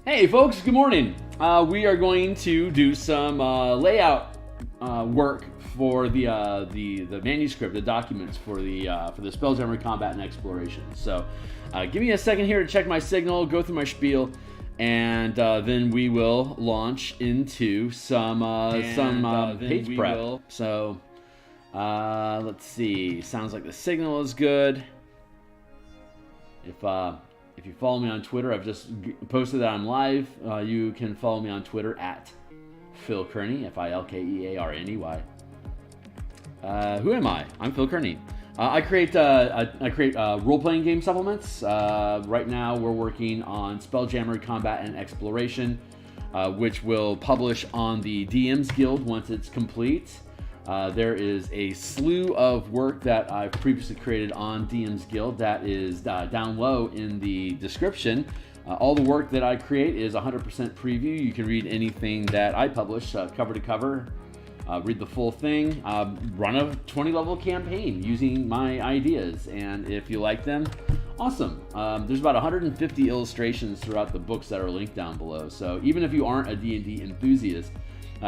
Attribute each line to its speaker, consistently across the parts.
Speaker 1: Hey folks, good morning. We are going to do some layout work for the manuscript, the documents for the Spelljammer Combat and Exploration. So give me a second here to check my signal, go through my spiel, and then we will launch into some page prep. So let's see. Sounds like the signal is good. If you follow me on Twitter, I've just posted that I'm live. You can follow me on Twitter at Phil Kearney, Filkearney. Who am I? I'm Phil Kearney. I create role-playing game supplements. Right now, we're working on Spelljammer Combat and Exploration, which will publish on the DMsGuild once it's complete. There is a slew of work that I've previously created on DMsGuild that is down low in the description. All the work that I create is 100% preview. You can read anything that I publish cover to cover, read the full thing, run a 20-level campaign using my ideas, and if you like them, awesome. There's about 150 illustrations throughout the books that are linked down below, so even if you aren't a D&D enthusiast,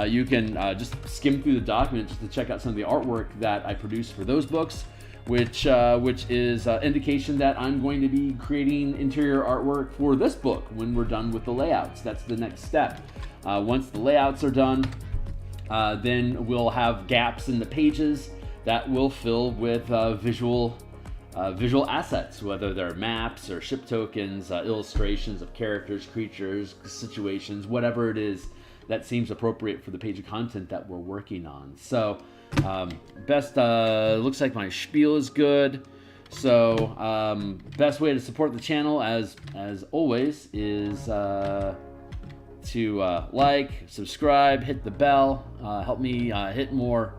Speaker 1: you can just skim through the document just to check out some of the artwork that I produced for those books, which is indication that I'm going to be creating interior artwork for this book when we're done with the layouts. That's the next step. Once the layouts are done, then we'll have gaps in the pages that we'll fill with visual assets, whether they're maps or ship tokens, illustrations of characters, creatures, situations, whatever it is that seems appropriate for the page of content that we're working on. So looks like my spiel is good. So best way to support the channel as always is to like, subscribe, hit the bell, help me hit more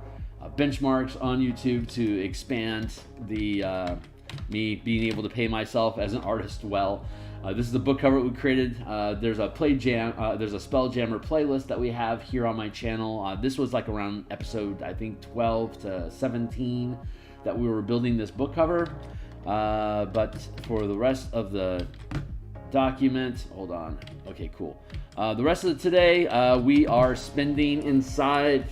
Speaker 1: benchmarks on YouTube to expand the me being able to pay myself as an artist well. This is the book cover we created. There's a Spelljammer playlist that we have here on my channel. This was like around episode, I think, 12 to 17 that we were building this book cover. But for the rest of the document, hold on. Okay, cool. The rest of today, we are spending inside.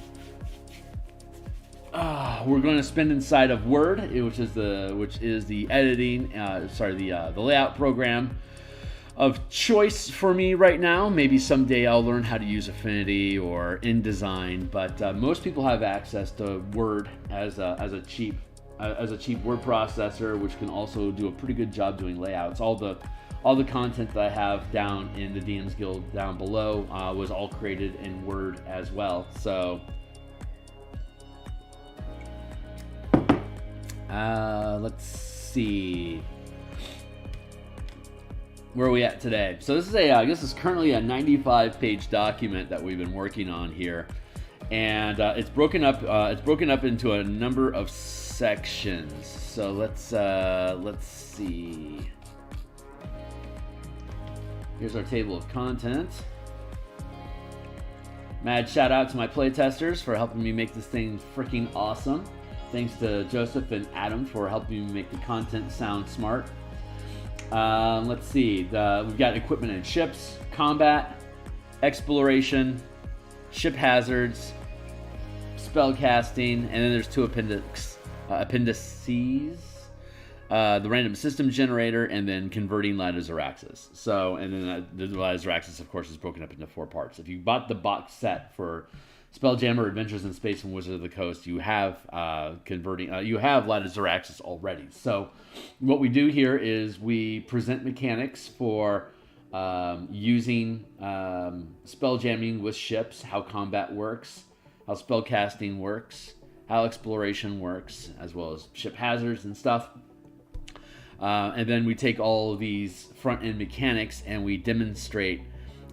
Speaker 1: We're going to spend inside of Word, which is the editing, the layout program of choice for me right now. Maybe someday I'll learn how to use Affinity or InDesign, but most people have access to Word as a cheap word processor, which can also do a pretty good job doing layouts. All the content that I have down in the DMsGuild down below was all created in Word as well. So let's see. Where are we at today? So this is this is currently a 95-page document that we've been working on here, and it's broken up into a number of sections. So let's see. Here's our table of content. Mad shout out to my playtesters for helping me make this thing freaking awesome. Thanks to Joseph and Adam for helping me make the content sound smart. Let's see. We've got equipment and ships, combat, exploration, ship hazards, spell casting, and then there's two appendices. The random system generator, and then converting Light of Xeraxis. So, and then the Light of Xeraxis, of course, is broken up into 4 parts. If you bought the box set for Spelljammer Adventures in Space and Wizard of the Coast, you have you have Light of Xeraxis already. So what we do here is we present mechanics for using spelljamming with ships, how combat works, how spellcasting works, how exploration works, as well as ship hazards and stuff. And then we take all of these front-end mechanics and we demonstrate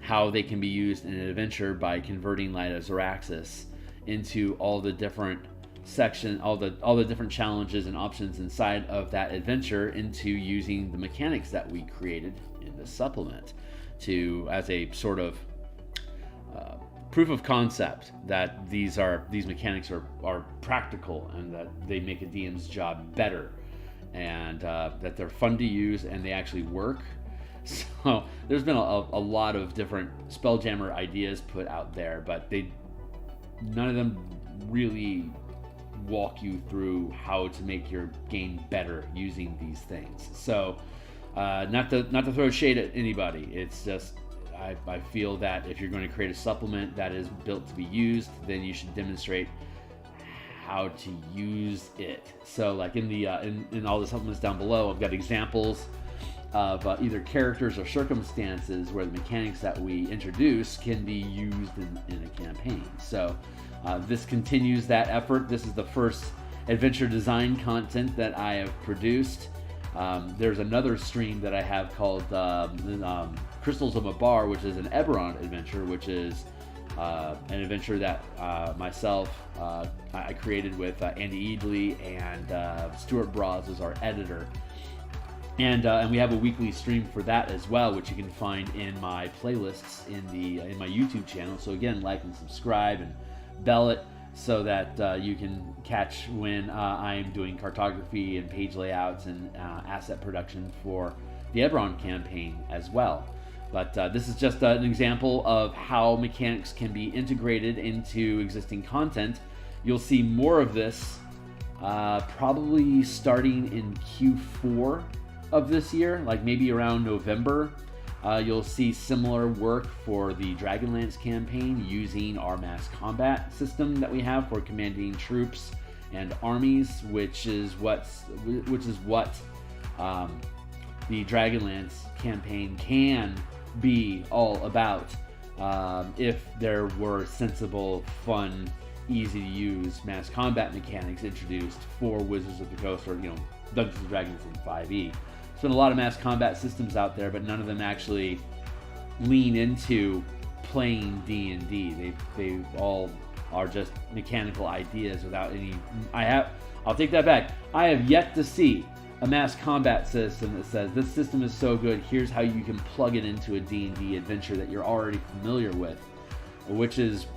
Speaker 1: how they can be used in an adventure by converting Light of Xeraxis into all the different sections, all the different challenges and options inside of that adventure into using the mechanics that we created in the supplement as a sort of proof of concept that these mechanics are practical and that they make a DM's job better, and that they're fun to use and they actually work. So there's been a lot of different Spelljammer ideas put out there, but none of them really walk you through how to make your game better using these things. So not to throw shade at anybody, it's just I feel that if you're going to create a supplement that is built to be used, then you should demonstrate how to use it. So like in the in all the supplements down below, I've got examples of either characters or circumstances where the mechanics that we introduce can be used in a campaign. So this continues that effort. This is the first adventure design content that I have produced. There's another stream that I have called Crystals of Mabar, which is an Eberron adventure, which is an adventure that myself I created with Andy Eadley and Stuart Braz as our editor. And we have a weekly stream for that as well, which you can find in my playlists in my YouTube channel. So again, like and subscribe and bell it so that you can catch when I'm doing cartography and page layouts and asset production for the Eberron campaign as well. But this is just an example of how mechanics can be integrated into existing content. You'll see more of this probably starting in Q4 of this year, like maybe around November. You'll see similar work for the Dragonlance campaign using our mass combat system that we have for commanding troops and armies, which is what the Dragonlance campaign can be all about if there were sensible, fun, easy to use mass combat mechanics introduced for Wizards of the Coast or Dungeons and Dragons in 5e. There's been a lot of mass combat systems out there, but none of them actually lean into playing D&D. They all are just mechanical ideas without any. I'll take that back. I have yet to see a mass combat system that says this system is so good, here's how you can plug it into a D&D adventure that you're already familiar with, which is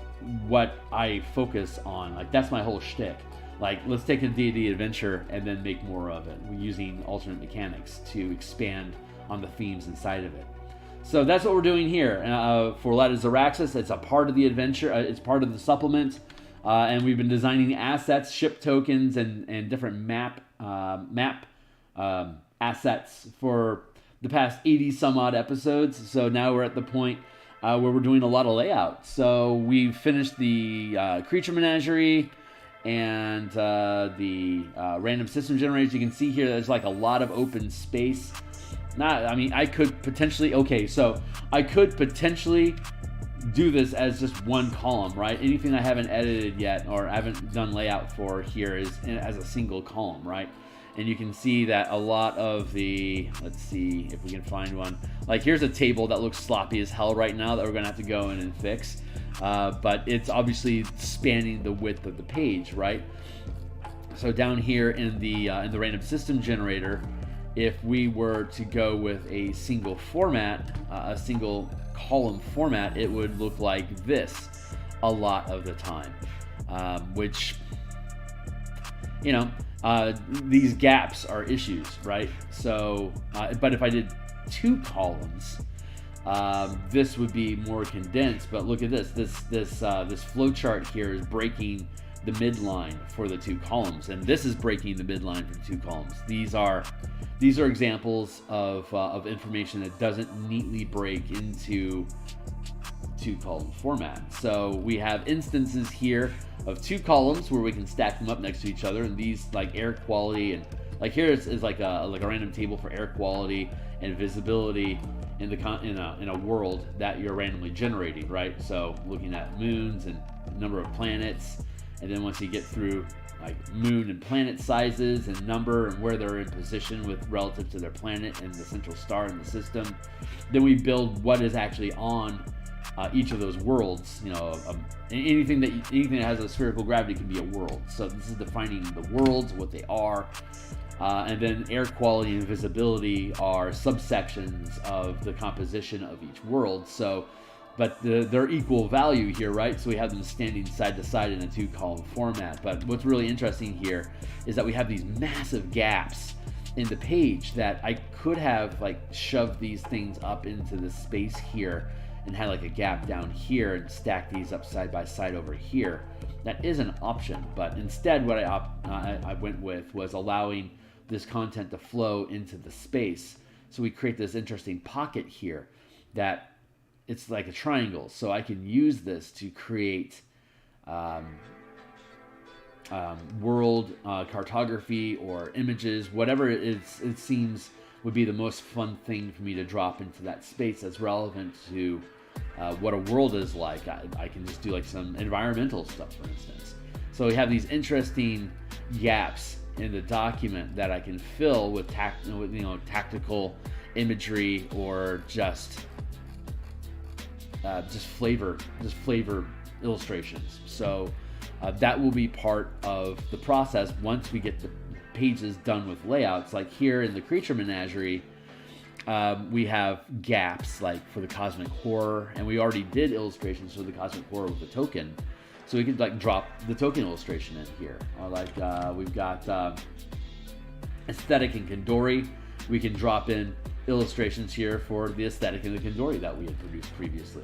Speaker 1: what I focus on. Like, that's my whole shtick. Like, let's take a D&D adventure and then make more of it using alternate mechanics to expand on the themes inside of it. So that's what we're doing here for Light of Zaraxis. It's a part of the adventure. It's part of the supplement. And we've been designing assets, ship tokens, and different map assets for the past 80 some odd episodes. So now we're at the point where we're doing a lot of layout. So we've finished the creature menagerie and the random system generators. You can see here there's like a lot of open space. I could potentially do this as just one column, right? Anything I haven't edited yet or haven't done layout for here is as a single column, right? And you can see that a lot of the, let's see if we can find one. Like, here's a table that looks sloppy as hell right now that we're gonna have to go in and fix. But it's obviously spanning the width of the page, right? So down here in the random system generator, if we were to go with a single format, a single column format, it would look like this a lot of the time, which, these gaps are issues, right? So, but if I did two columns, this would be more condensed. But look at this. This flow chart here is breaking the midline for the two columns, and this is breaking the midline for the two columns. These are examples of information that doesn't neatly break into two column format. So we have instances here of two columns where we can stack them up next to each other, and these like air quality and like here is like a random table for air quality and visibility in a world that you're randomly generating, right? So looking at moons and number of planets, and then once you get through like moon and planet sizes and number and where they're in position with relative to their planet and the central star in the system, then we build what is actually on each of those worlds. Anything that has a spherical gravity can be a world. So this is defining the worlds, what they are, and then air quality and visibility are subsections of the composition of each world. So, but they're equal value here, right? So we have them standing side to side in a two-column format. But what's really interesting here is that we have these massive gaps in the page that I could have like shoved these things up into the space here and had like a gap down here and stack these up side by side over here. That is an option, but instead what I went with was allowing this content to flow into the space. So we create this interesting pocket here that it's like a triangle. So I can use this to create world cartography or images, whatever it seems would be the most fun thing for me to drop into that space that's relevant to what a world is like. I can just do like some environmental stuff, for instance. So we have these interesting gaps in the document that I can fill with tactical imagery or just flavor illustrations. So that will be part of the process once we get the pages done with layouts. Like here in the Creature Menagerie, we have gaps like for the Cosmic Horror, and we already did illustrations for the Cosmic Horror with the token. So we could like drop the token illustration in here. Or like we've got Aesthetic and Kandori. We can drop in illustrations here for the Aesthetic and the Kandori that we had produced previously.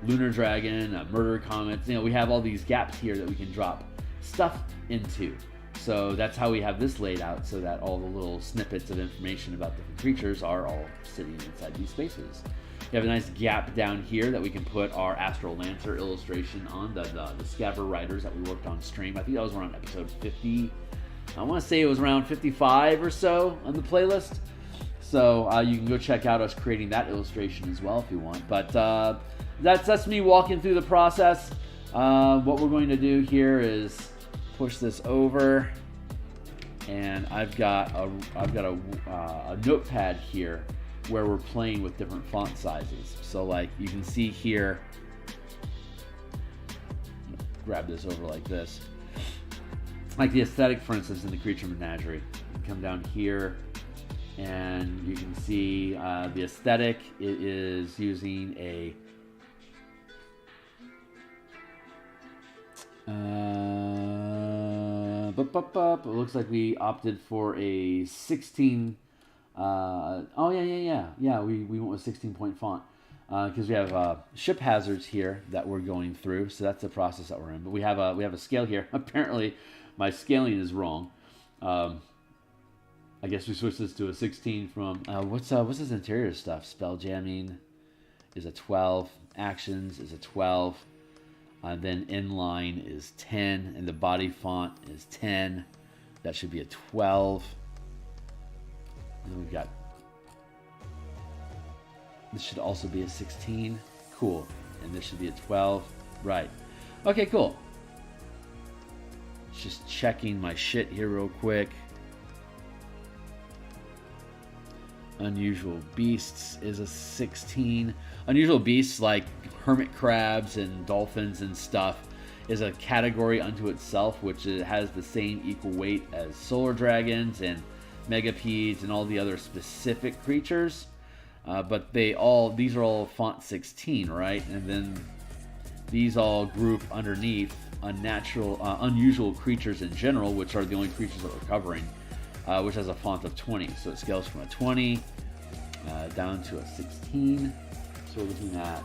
Speaker 1: Lunar Dragon, Murder Comets. We have all these gaps here that we can drop stuff into. So that's how we have this laid out, so that all the little snippets of information about different creatures are all sitting inside these spaces. We have a nice gap down here that we can put our Astral Lancer illustration on, the Scaver Riders that we worked on stream. I think that was around episode 50. I want to say it was around 55 or so on the playlist. So you can go check out us creating that illustration as well if you want. But that's me walking through the process. What we're going to do here is push this over, and I've got a notepad here where we're playing with different font sizes. So like you can see here, grab this over like this, like the Aesthetic, for instance, in the Creature Menagerie. You come down here and you can see the Aesthetic. It is using a it looks like we opted for a 16. We went with 16-point font because we have ship hazards here that we're going through. So that's the process that we're in. But we have a scale here. Apparently, my scaling is wrong. I guess we switched this to a 16 from what's this interior stuff? Spelljamming is a 12. Actions is a 12. Then inline is 10, and the body font is 10. That should be a 12. And then we've got, this should also be a 16. Cool. And this should be a 12. Right. Okay, cool. Just checking my shit here real quick. Unusual Beasts is a 16. Unusual Beasts, like hermit crabs and dolphins and stuff, is a category unto itself, which it has the same equal weight as solar dragons and megapedes and all the other specific creatures. But these are all font 16, right? And then these all group underneath unusual creatures in general, which are the only creatures that we're covering, which has a font of 20. So it scales from a 20 down to a 16. So we're looking at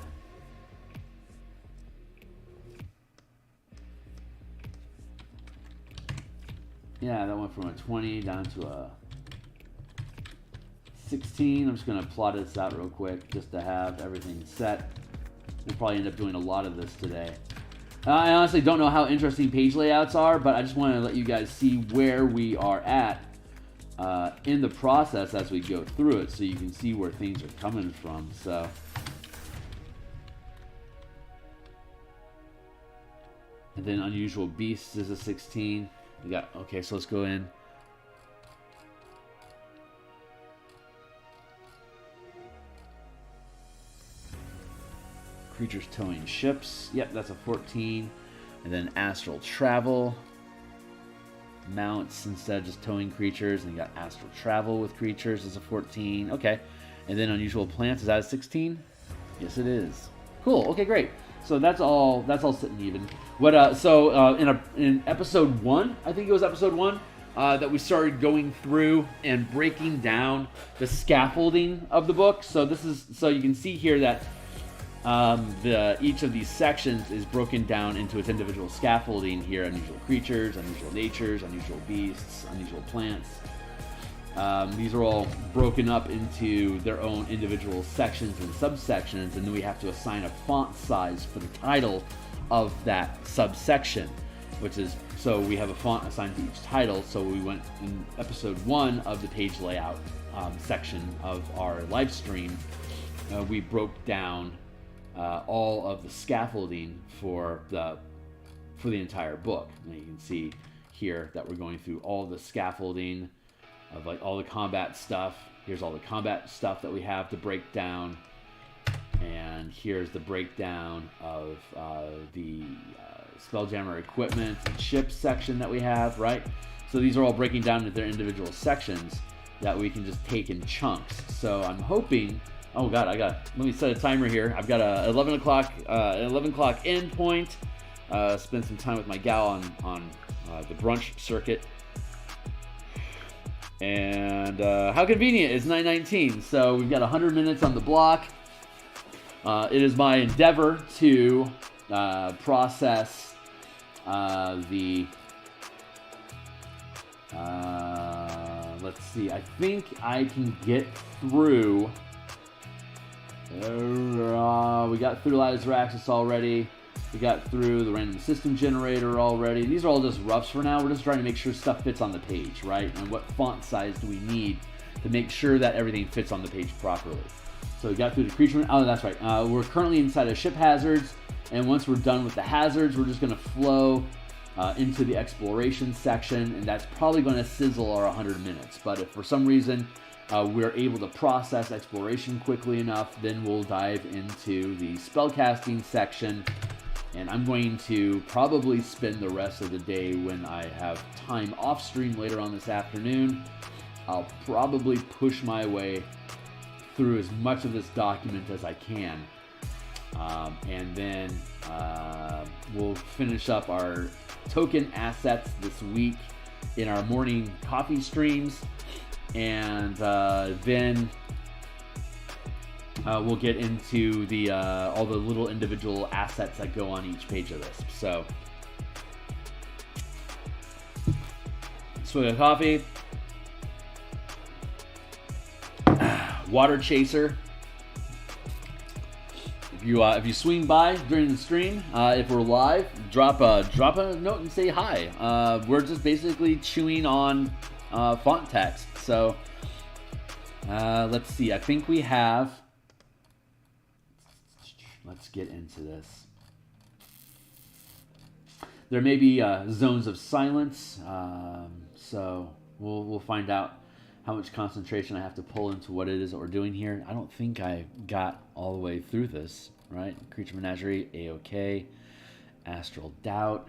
Speaker 1: that went from a 20 down to a 16. I'm just going to plot this out real quick just to have everything set. We'll probably end up doing a lot of this today. I honestly don't know how interesting page layouts are, but I just want to let you guys see where we are at in the process as we go through it, so you can see where things are coming from. So and then Unusual Beasts is a 16. We got, okay, so let's go in. Creatures towing ships. Yep, that's a 14. And then Astral Travel. Mounts instead of just towing creatures. And you got Astral Travel with creatures as a 14. Okay. And then Unusual Plants. Is that a 16? Yes, it is. Cool. Okay, great. So that's all sitting even. In episode 1, I think it was episode 1, that we started going through and breaking down the scaffolding of the book. So you can see here that each of these sections is broken down into its individual scaffolding here: unusual creatures, unusual natures, unusual beasts, unusual plants. These are all broken up into their own individual sections and subsections, and then we have to assign a font size for the title of that subsection, so we have a font assigned to each title. So we went in episode 1 of the page layout section of our live stream. We broke down all of the scaffolding for the entire book. And you can see here that we're going through all the scaffolding of like all the combat stuff. Here's all the combat stuff that we have to break down, and here's the breakdown of the Spelljammer equipment and ship section that we have, right? So these are all breaking down into their individual sections that we can just take in chunks. So I'm hoping, oh god, let me set a timer here. I've got a 11 o'clock end point. Spend some time with my gal on the brunch circuit. And how convenient, it's 9:19, so we've got 100 minutes on the block. It is my endeavor to process let's see, I think I can get through, we got through Lyzraxis already, we got through the random system generator already. These are all just roughs for now. We're just trying to make sure stuff fits on the page, right? And what font size do we need to make sure that everything fits on the page properly. So we got through the creature. Oh, that's right. We're currently inside of ship hazards, and once we're done with the hazards, we're just going to flow into the exploration section, and that's probably going to sizzle our 100 minutes. But if for some reason we're able to process exploration quickly enough, then we'll dive into the spellcasting section. And I'm going to probably spend the rest of the day, when I have time off stream later on this afternoon, I'll probably push my way through as much of this document as I can. And then we'll finish up our token assets this week in our morning coffee streams. And then we'll get into the all the little individual assets that go on each page of this. So, swig of coffee, water chaser. If you swing by during the stream, if we're live, drop a note and say hi. We're just basically chewing on font text. So let's see. I think we have. Let's get into this. There may be zones of silence, so we'll find out how much concentration I have to pull into what it is that we're doing here. I don't think I got all the way through this, right? Creature Menagerie, A-OK. Astral Doubt.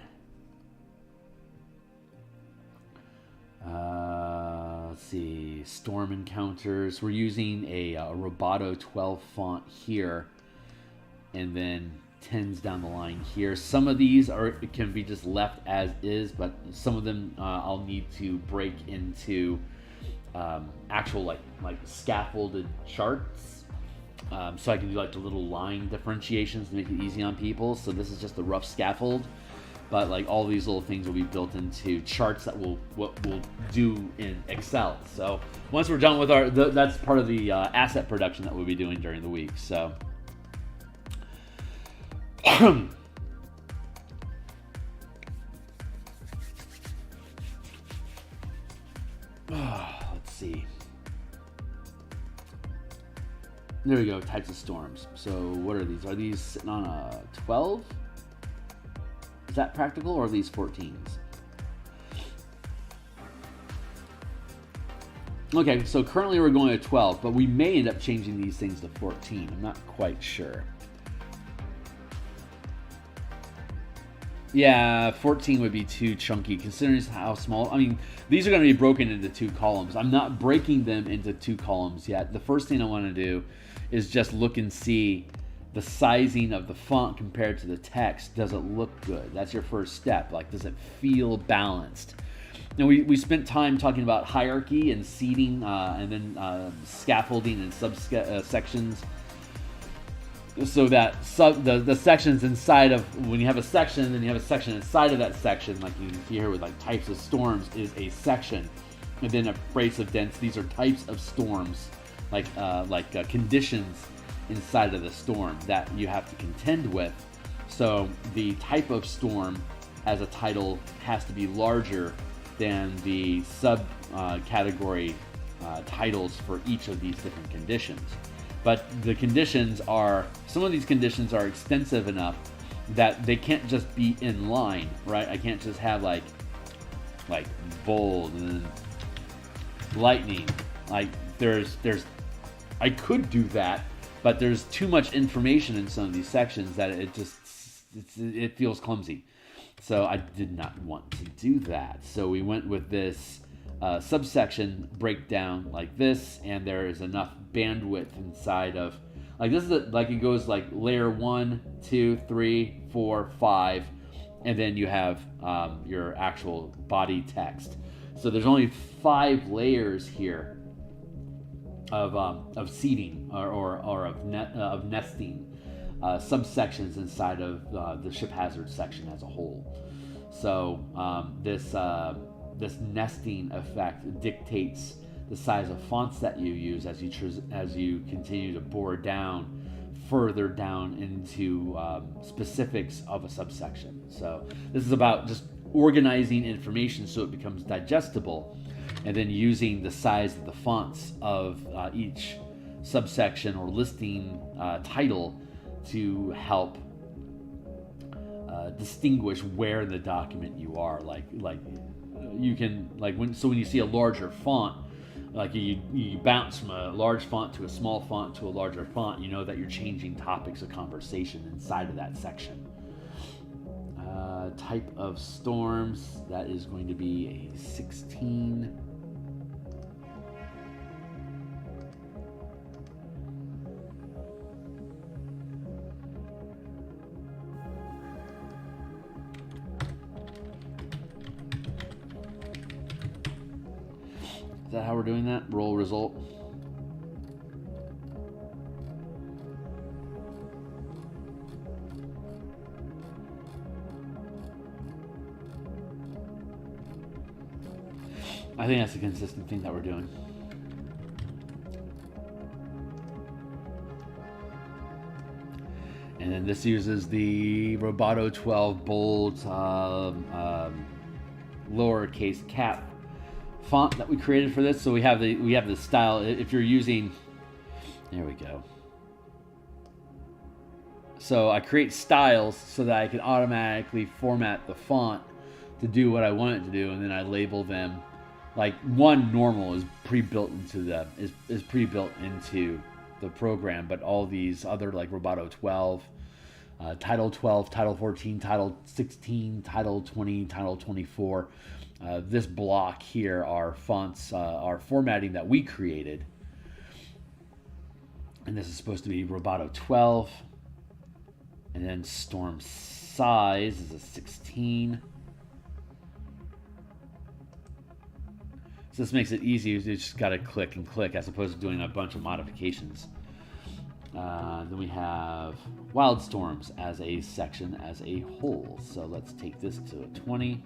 Speaker 1: Let's see. Storm Encounters. We're using a Roboto 12 font here, and then 10s down the line here. Some of these can be just left as is, but some of them I'll need to break into actual like scaffolded charts, so I can do like the little line differentiations to make it easy on people. So this is just a rough scaffold, but like all these little things will be built into charts that we'll do in Excel. So once we're done with that's part of the asset production that we'll be doing during the week. So let's see. There we go, types of storms. So what are these? Are these sitting on a 12? Is that practical, or are these 14s? Okay, so currently we're going to 12, but we may end up changing these things to 14. I'm not quite sure. Yeah, 14 would be too chunky considering how small. I mean, these are going to be broken into 2 columns. I'm not breaking them into 2 columns yet. The first thing I want to do is just look and see the sizing of the font compared to the text. Does it look good? That's your first step. Like, does it feel balanced? Now we spent time talking about hierarchy and seating, and then scaffolding and subsections. So that the sections inside of, when you have a section, then you have a section inside of that section, like you can see here with like types of storms is a section, and then abrasive dents. These are types of storms, like conditions inside of the storm that you have to contend with. So the type of storm as a title has to be larger than the sub category titles for each of these different conditions. But the conditions are, some of these conditions are extensive enough that they can't just be in line, right? I can't just have like bold and lightning. Like there's I could do that, but there's too much information in some of these sections that it feels clumsy. So I did not want to do that. So we went with this subsection breakdown like this, and there is enough bandwidth inside of, like this is like it goes like layer 1, 2, 3, 4, 5, and then you have your actual body text. So there's only 5 layers here of seeding or of nesting subsections inside of the ship hazard section as a whole. So this nesting effect dictates the size of fonts that you use as you continue to bore down further down into specifics of a subsection. So this is about just organizing information so it becomes digestible, and then using the size of the fonts of each subsection or listing title to help distinguish where in the document you are. Like you can, when you see a larger font, like you bounce from a large font to a small font to a larger font, you know that you're changing topics of conversation inside of that section. Type of storms, that is going to be a 16. Is that how we're doing that? Roll result. I think that's a consistent thing that we're doing. And then this uses the Roboto 12 bold lowercase cap font that we created for this. So we have the style. If you're using, there we go. So I create styles so that I can automatically format the font to do what I want it to do, and then I label them. Like one normal is pre-built into the program, but all these other like Roboto 12, Title 12, Title 14, Title 16, Title 20, Title 24. This block here are fonts, are formatting that we created. And this is supposed to be Roboto 12. And then storm size is a 16. So this makes it easy. You just got to click and click as opposed to doing a bunch of modifications. Then we have wild storms as a section as a whole. So let's take this to a 20.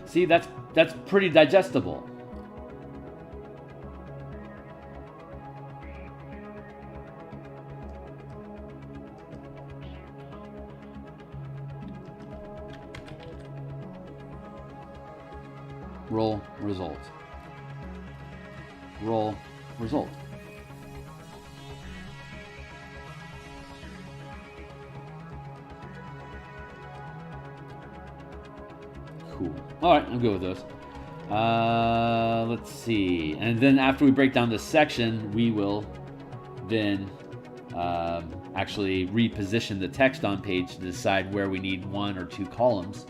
Speaker 1: See, that's pretty digestible. Roll result. Roll result. Cool. All right, I'm good with those. Let's see. And then after we break down this section, we will then actually reposition the text on page to decide where we need 1 or 2 columns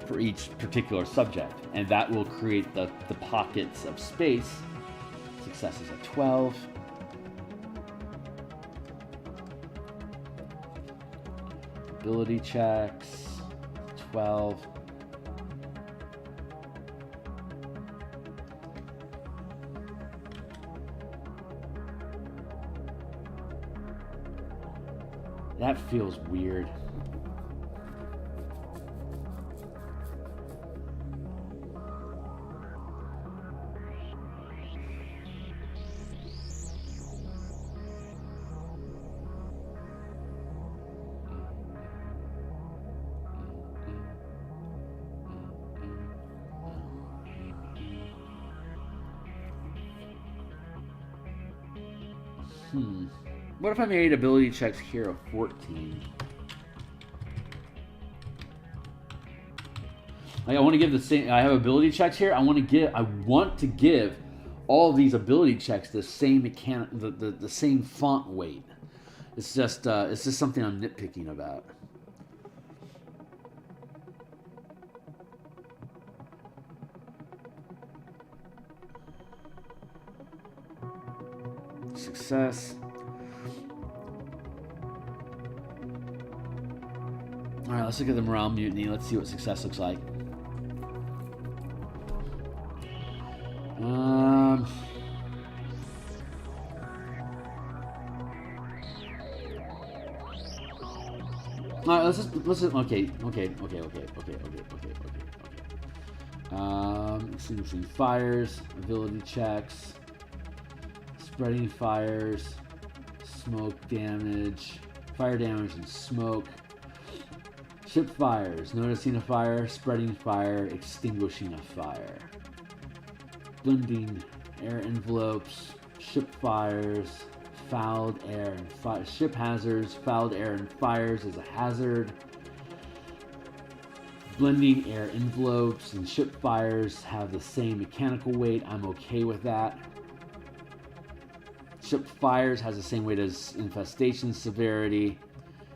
Speaker 1: for each particular subject. And that will create the pockets of space. Success is a 12. ability checks, 12. That feels weird. What if I made ability checks here of 14? Like, I want to give the same. I have ability checks here. I want to give all of these ability checks the same the same font weight. It's just something I'm nitpicking about. Success. All right, let's look at the morale mutiny. Let's see what success looks like. All right, let's okay. Extinguishing fires, ability checks, spreading fires, smoke damage, fire damage and smoke. Ship fires, noticing a fire, spreading fire, extinguishing a fire. Blending air envelopes, ship fires, fouled air and fire. Ship hazards, fouled air and fires is a hazard. Blending air envelopes and ship fires have the same mechanical weight. I'm okay with that. Ship fires has the same weight as infestation severity.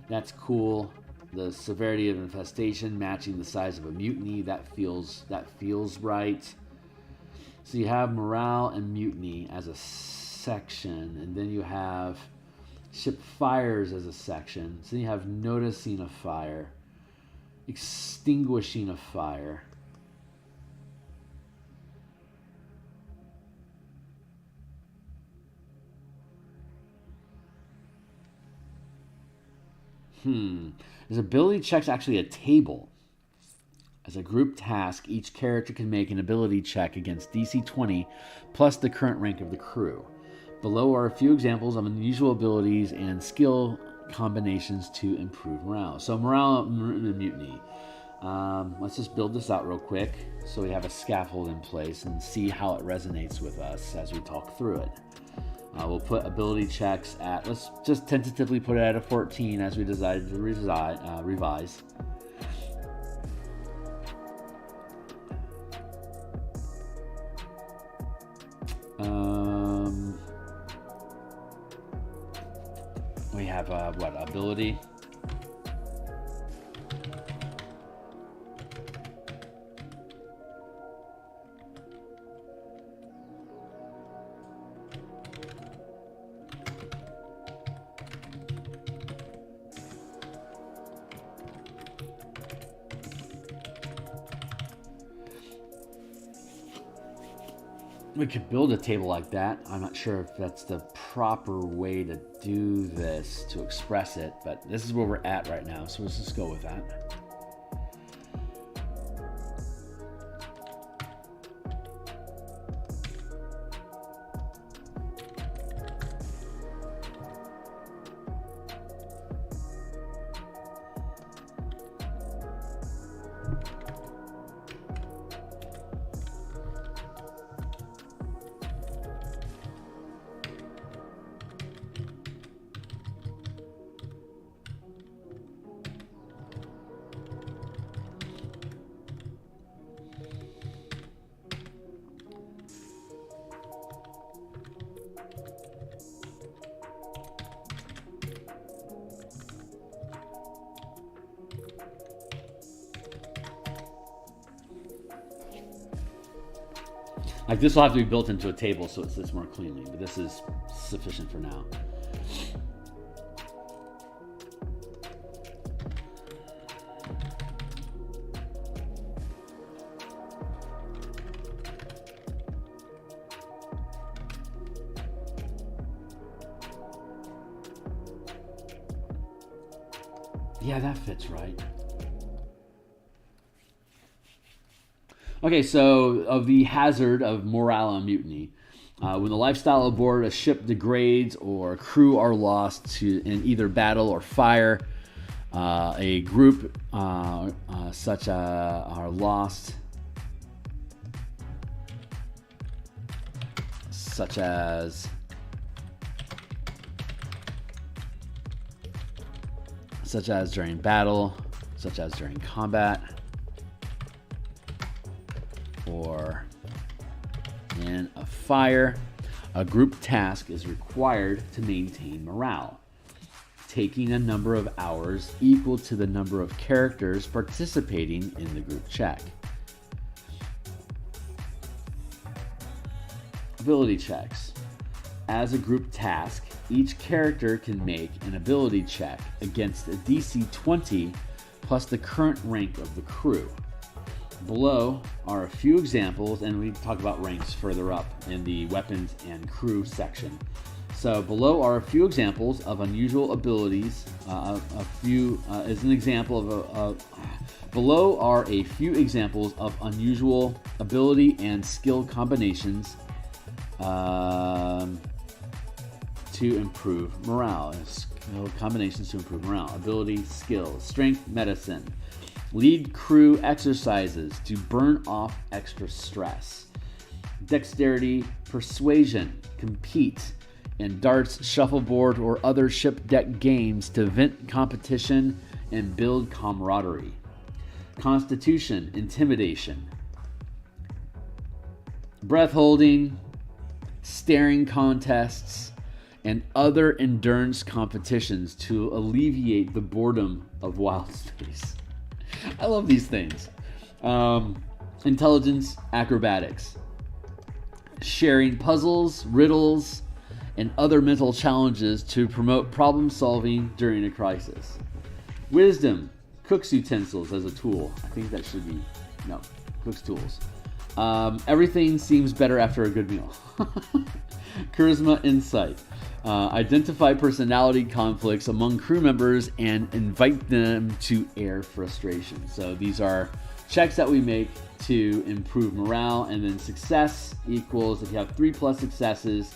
Speaker 1: That's cool. The severity of infestation matching the size of a mutiny. That feels right. So you have morale and mutiny as a section, and then you have ship fires as a section. So then you have noticing a fire, extinguishing a fire. Is ability checks actually a table? As a group task, each character can make an ability check against DC 20 plus the current rank of the crew. Below are a few examples of unusual abilities and skill combinations to improve morale. So morale and mutiny. Let's just build this out real quick so we have a scaffold in place and see how it resonates with us as we talk through it. We'll put ability checks at, let's just tentatively put it at a 14 as we decided to revise. We have, ability? We could build a table like that. I'm not sure if that's the proper way to do this, to express it, but this is where we're at right now, so let's just go with that. Like, this will have to be built into a table so it sits more cleanly, but this is sufficient for now. Yeah, that fits right. Okay, so of the hazard of morale and mutiny. When the lifestyle aboard a ship degrades or crew are lost in either battle or fire, a group such are lost, such as during battle, such as during combat, or in a fire, a group task is required to maintain morale, taking a number of hours equal to the number of characters participating in the group check. Ability checks. As a group task, each character can make an ability check against a DC 20 plus the current rank of the crew. Below are a few examples, and we talk about ranks further up in the weapons and crew section. So below are a few examples of unusual abilities. Below are a few examples of unusual ability and skill combinations to improve morale. Ability, skill, strength, medicine. Lead crew exercises to burn off extra stress. Dexterity, persuasion, compete, and darts, shuffleboard, or other ship deck games to vent competition and build camaraderie. Constitution, intimidation. Breath holding, staring contests, and other endurance competitions to alleviate the boredom of wild space. I love these things. Intelligence, acrobatics. Sharing puzzles, riddles, and other mental challenges to promote problem solving during a crisis. Wisdom, cook's utensils as a tool. I think that should be, no, cook's tools. Everything seems better after a good meal. Charisma, insight. Identify personality conflicts among crew members and invite them to air frustration. So these are checks that we make to improve morale, and then success equals, if you have 3+ successes,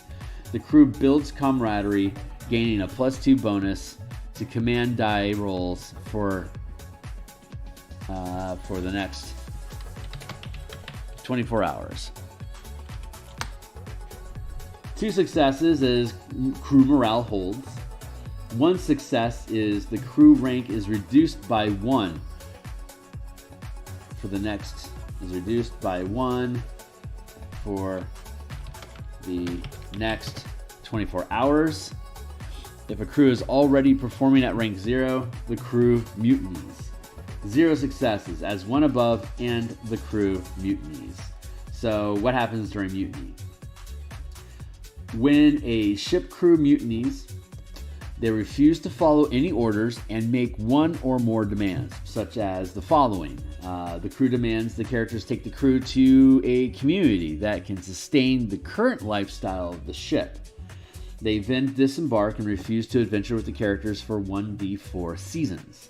Speaker 1: the crew builds camaraderie, gaining a +2 bonus to command die rolls for the next 24 hours. 2 successes is crew morale holds. 1 success is the crew rank is reduced by 1 for the next, is reduced by 1 for the next 24 hours. If a crew is already performing at rank 0, the crew mutinies. 0 successes as 1 above and the crew mutinies. So what happens during mutiny? When a ship crew mutinies, they refuse to follow any orders and make 1 or more demands, such as the following. The crew demands the characters take the crew to a community that can sustain the current lifestyle of the ship. They then disembark and refuse to adventure with the characters for 1d4 seasons.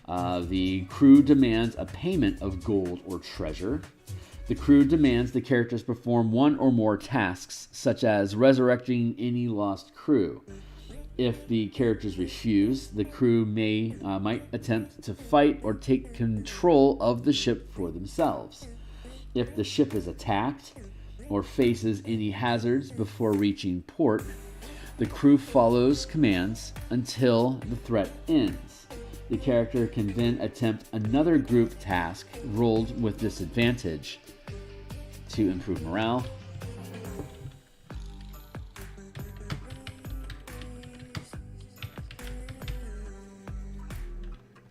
Speaker 1: The crew demands a payment of gold or treasure. The crew demands the characters perform 1 or more tasks, such as resurrecting any lost crew. If the characters refuse, the crew might attempt to fight or take control of the ship for themselves. If the ship is attacked or faces any hazards before reaching port, the crew follows commands until the threat ends. The character can then attempt another group task rolled with disadvantage to improve morale.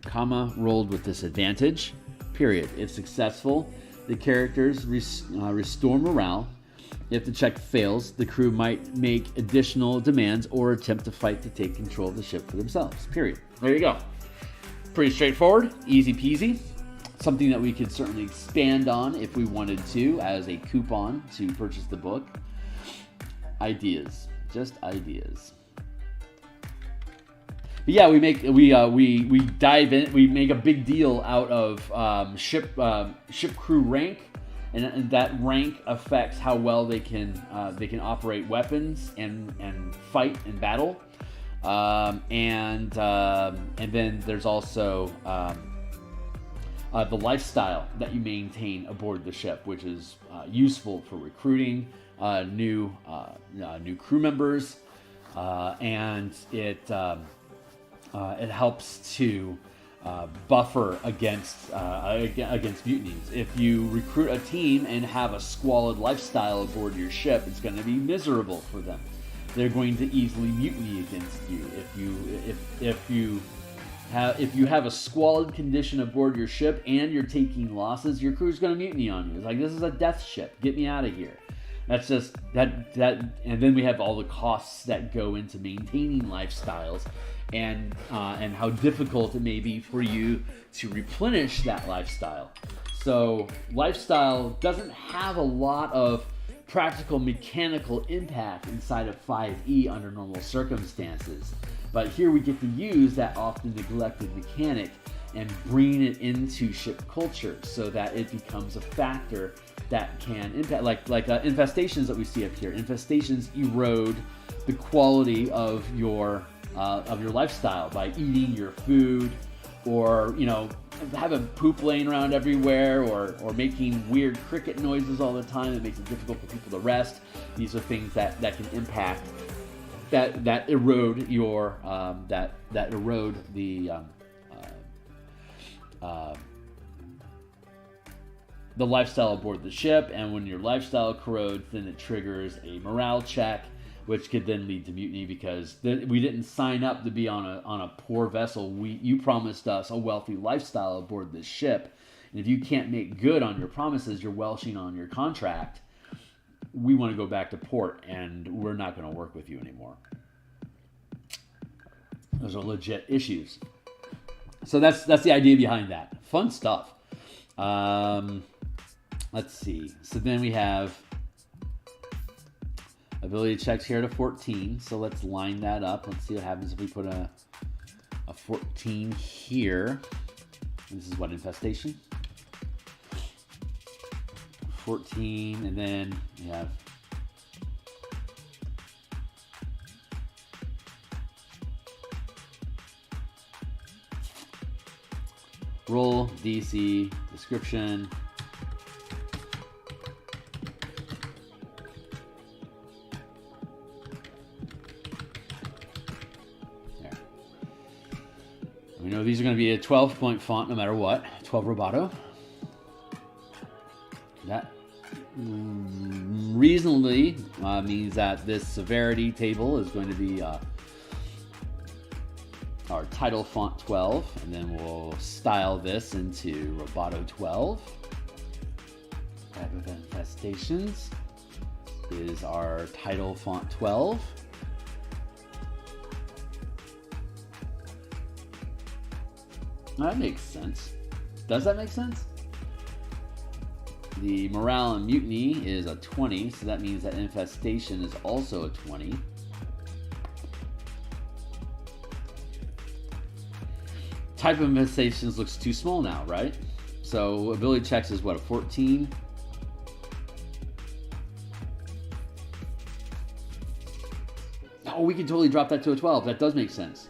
Speaker 1: Comma, rolled with disadvantage, period. If successful, the characters restore morale. If the check fails, the crew might make additional demands or attempt to fight to take control of the ship for themselves, period. There you go. Pretty straightforward, easy peasy. Something that we could certainly expand on if we wanted to as a coupon to purchase the book. Ideas, just ideas. yeah, we dive in. We make a big deal out of ship crew rank, and that rank affects how well they can operate weapons and fight in battle. And then there's also the lifestyle that you maintain aboard the ship, which is useful for recruiting new crew members, and it helps to buffer against mutinies. If you recruit a team and have a squalid lifestyle aboard your ship, it's going to be miserable for them. They're going to easily mutiny against you. If you have a squalid condition aboard your ship and you're taking losses, your crew's going to mutiny on you. It's like, this is a death ship. Get me out of here. That's just that. And then we have all the costs that go into maintaining lifestyles, and how difficult it may be for you to replenish that lifestyle. So lifestyle doesn't have a lot of practical mechanical impact inside of 5e under normal circumstances. But here we get to use that often neglected mechanic and bring it into ship culture so that it becomes a factor that can impact, like infestations that we see up here. Infestations erode the quality of your lifestyle by eating your food, or having poop laying around everywhere, or making weird cricket noises all the time that makes it difficult for people to rest. These are things that can impact, that erode your that erode the lifestyle aboard the ship. And when your lifestyle corrodes, then it triggers a morale check, which could then lead to mutiny, because we didn't sign up to be on a poor vessel. You promised us a wealthy lifestyle aboard this ship, and if you can't make good on your promises, you're welshing on your contract. We want to go back to port, and we're not going to work with you anymore. Those are legit issues. So that's the idea behind that. Fun stuff. Let's see. So then we have ability checks here to 14. So let's line that up. Let's see what happens if we put a 14 here. This is what, infestation? 14, and then we have roll, DC, description. There. We know these are going to be a 12-point font no matter what. 12 Roboto. That reasonably means that this severity table is going to be our title font 12, and then we'll style this into Roboto 12. Type of infestations is our title font 12. That makes sense. Does that make sense? The morale and mutiny is a 20, so that means that infestation is also a 20. Type of infestations looks too small now, right? So ability checks is what, a 14? Oh, we can totally drop that to a 12. That does make sense.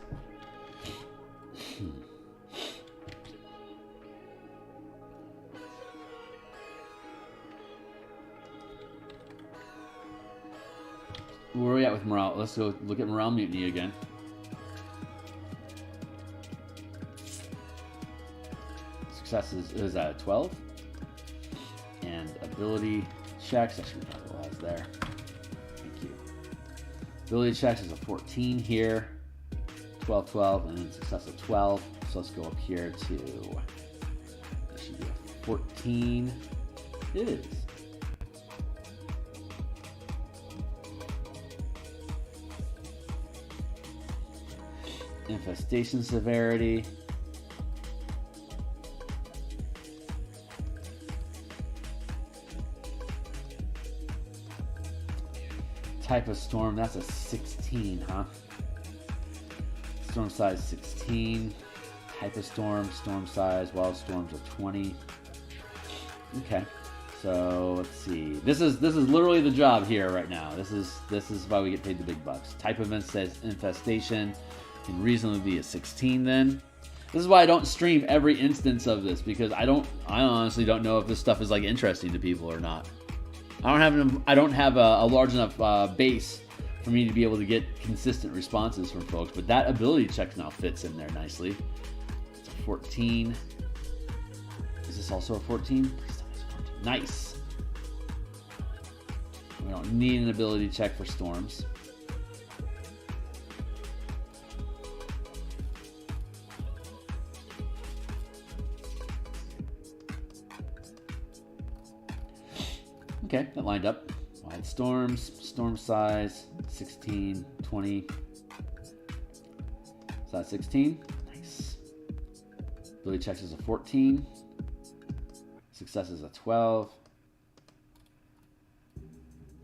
Speaker 1: Where are we at with morale? Let's go look at morale mutiny again. Success is at 12. And ability checks, I should capitalize there. Thank you. Ability checks is a 14 here. 12, 12, and then success of 12. So let's go up here to, this should be a 14. It is. Infestation severity. Type of storm, that's a 16, huh? Storm size 16. Type of storm, storm size, wild storms are 20. Okay. So let's see. This is literally the job here right now. This is why we get paid the big bucks. Type of infestation can reasonably be a 16 then. This is why I don't stream every instance of this, because I honestly don't know if this stuff is like interesting to people or not. I don't have a large enough base for me to be able to get consistent responses from folks, but that ability check now fits in there nicely. It's a 14. Is this also a 14? Please tell me it's a 14. Nice. We don't need an ability check for storms. Okay, that lined up. Wild storms, storm size, 16, 20. Is that 16? Nice. Ability checks is a 14. Success is a 12.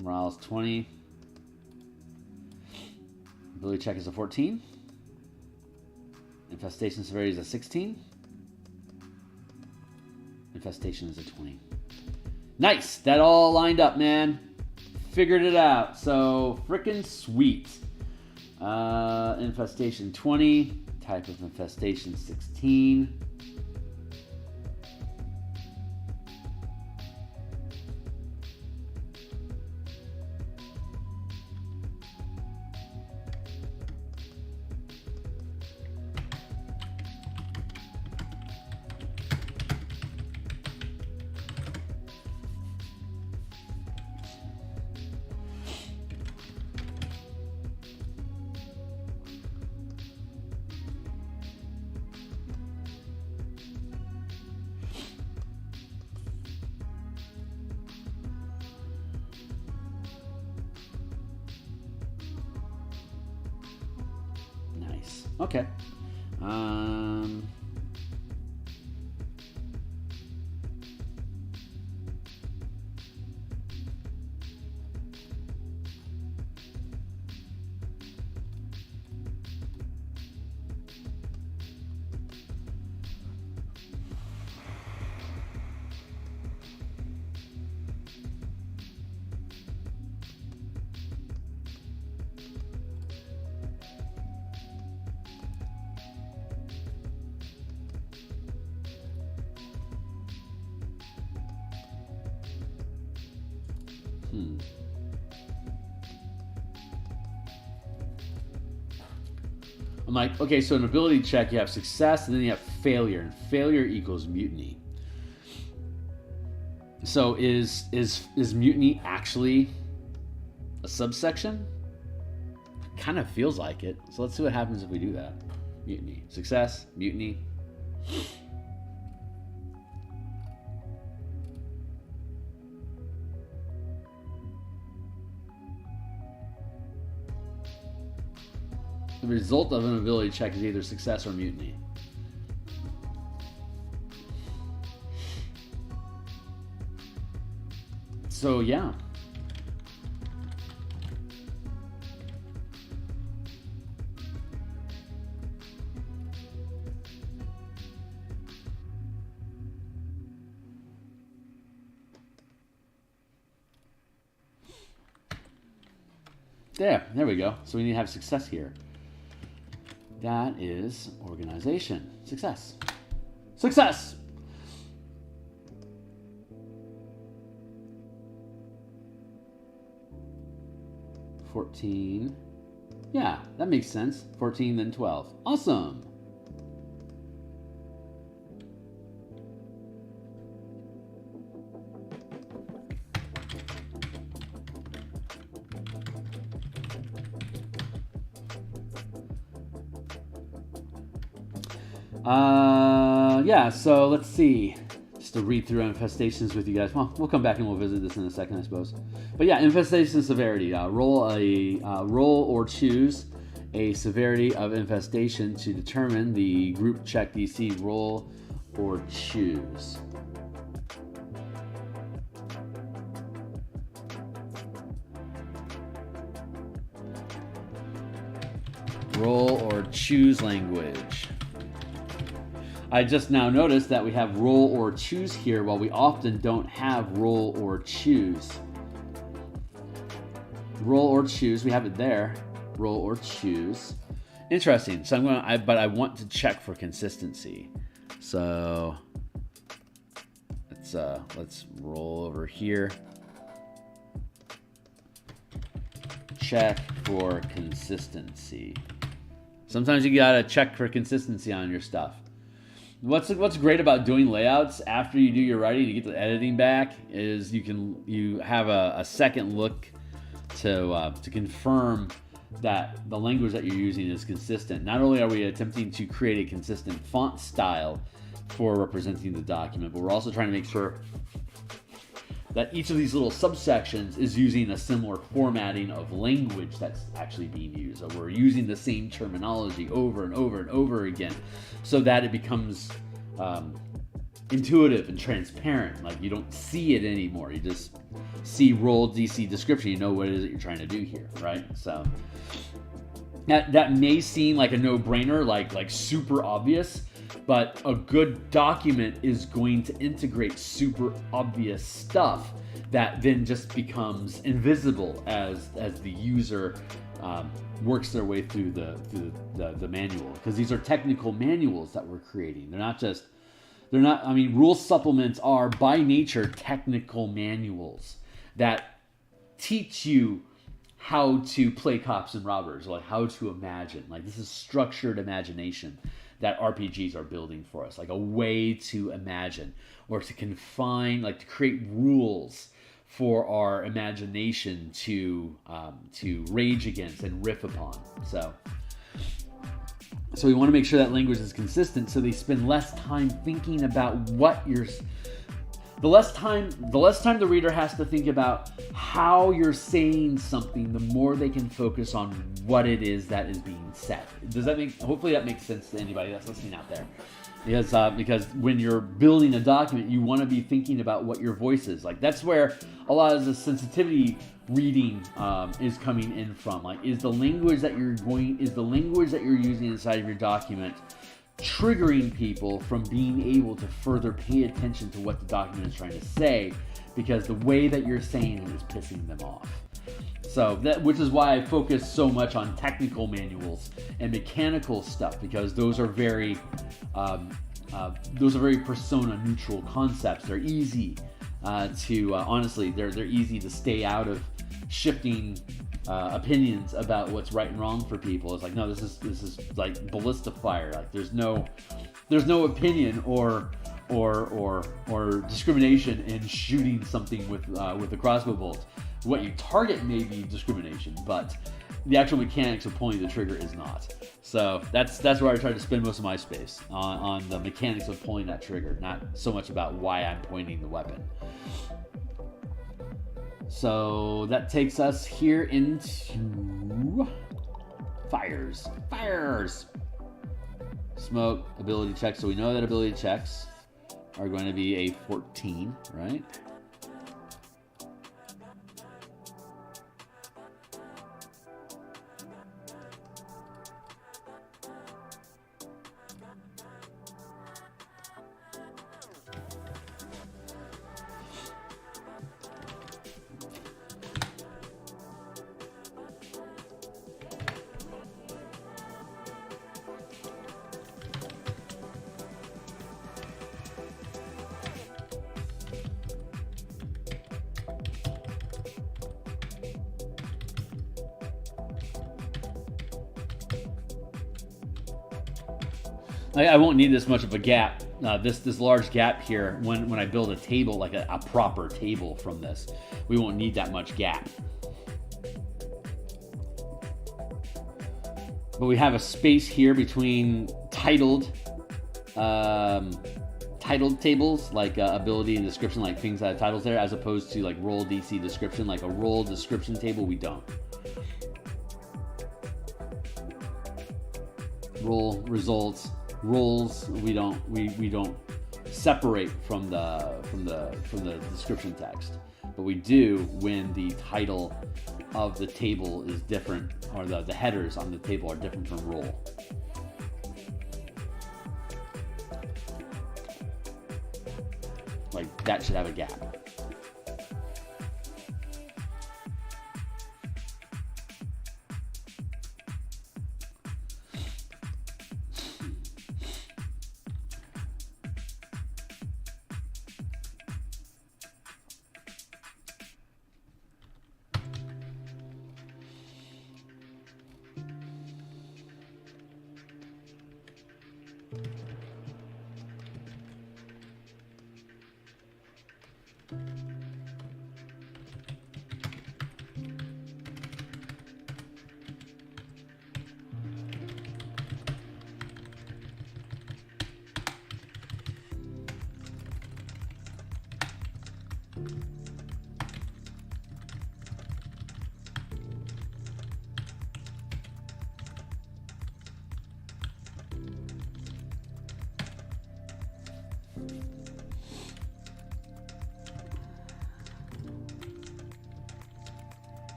Speaker 1: Morale is 20. Ability check is a 14. Infestation severity is a 16. Infestation is a 20. Nice. That all lined up, man. Figured it out. So freaking sweet. Infestation 20. Type of infestation 16. Okay. I'm like, okay, so an ability check, you have success, and then you have failure, and failure equals mutiny. So is mutiny actually a subsection? It kind of feels like it. So let's see what happens if we do that. Mutiny. Success, mutiny. The result of an ability check is either success or mutiny. So, yeah. There we go. So we need to have success here. That is organization. Success. Success! $14. Yeah, that makes sense. 14, then 12. Awesome. Yeah, so let's see. Just to read through infestations with you guys. Well, we'll come back and we'll visit this in a second, I suppose. But yeah, infestation severity. Roll or choose a severity of infestation to determine the group check DC. Roll or choose. Roll or choose language. I just now noticed that we have roll or choose here, while we often don't have roll or choose. Roll or choose, we have it there. Roll or choose. Interesting. So but I want to check for consistency. So let's roll over here. Check for consistency. Sometimes you gotta check for consistency on your stuff. What's great about doing layouts after you do your writing, you get the editing back, is you have a second look to confirm that the language that you're using is consistent. Not only are we attempting to create a consistent font style for representing the document, but we're also trying to make sure that each of these little subsections is using a similar formatting of language that's actually being used. So we're using the same terminology over and over and over again, so that it becomes intuitive and transparent. Like, you don't see it anymore. You just see roll DC description. You know what it is that you're trying to do here, right? So that may seem like a no-brainer, like super obvious, but a good document is going to integrate super obvious stuff that then just becomes invisible as the user works their way through the manual, because these are technical manuals that we're creating. I mean, rule supplements are by nature technical manuals that teach you how to play cops and robbers, like how to imagine. Like, this is structured imagination that RPGs are building for us, like a way to imagine, or to confine, like to create rules for our imagination to rage against and riff upon. So we want to make sure that language is consistent, so they spend less time thinking about what you're. The less time the reader has to think about how you're saying something, the more they can focus on what it is that is being said. Hopefully that makes sense to anybody that's listening out there. Because when you're building a document, you want to be thinking about what your voice is. Like, that's where a lot of the sensitivity reading is coming in from. Like, is the language that you're using inside of your document triggering people from being able to further pay attention to what the document is trying to say, because the way that you're saying it is pissing them off. So which is why I focus so much on technical manuals and mechanical stuff, because those are very persona neutral concepts. They're easy honestly, they're easy to stay out of shifting opinions about what's right and wrong for people. It's like, no, this is like ballista fire. Like, there's no opinion or discrimination in shooting something with a crossbow bolt. What you target may be discrimination, but the actual mechanics of pulling the trigger is not. So that's where I try to spend most of my space on the mechanics of pulling that trigger, not so much about why I'm pointing the weapon. So that takes us here into fires. Smoke, ability checks. So we know that ability checks are going to be a 14, right? I won't need this much of a gap, this large gap here when I build a table, like a proper table from this. We won't need that much gap. But we have a space here between titled tables, like ability and description, like things that have titles there, as opposed to like roll DC description, like a roll description table, we don't. Roll results. Roles we don't separate from the description text. but we do when the title of the table is different, or the headers on the table are different from role. Like, that should have a gap.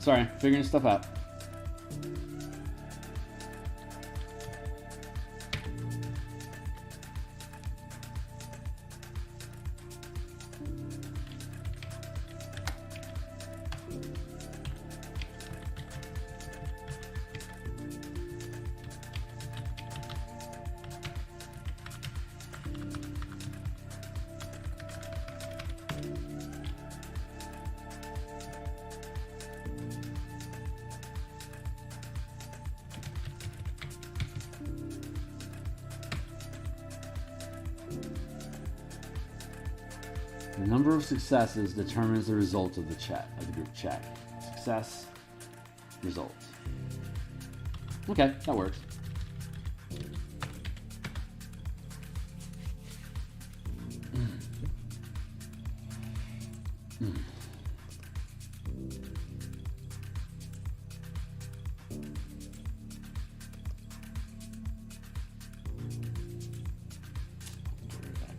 Speaker 1: Sorry, figuring stuff out. The number of successes determines the result of the chat, of the group chat. Success, results. Okay, that works.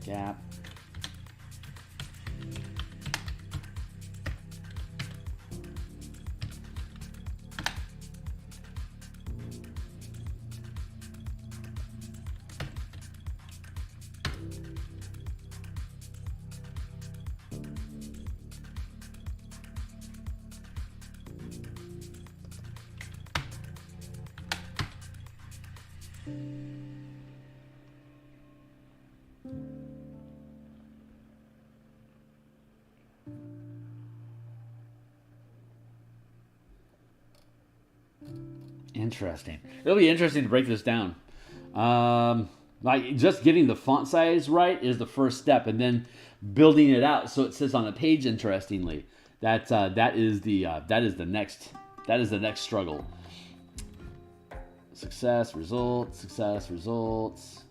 Speaker 1: Gap. Interesting. It'll be interesting to break this down. Like, just getting the font size right is the first step, and then building it out so it sits on the page. Interestingly, that is the next struggle. Success, results, success, results.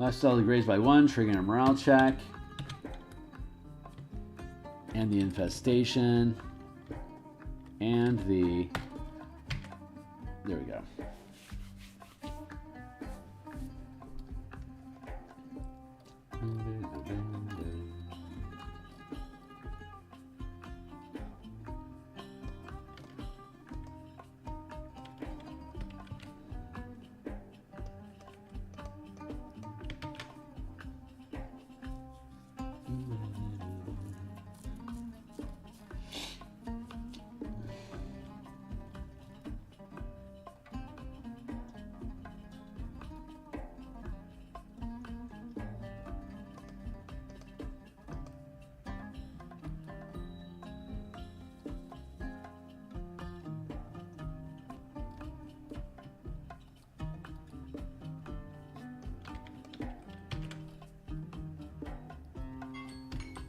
Speaker 1: Lifestyle degrades by 1, triggering a morale check. And the infestation. And the... There we go.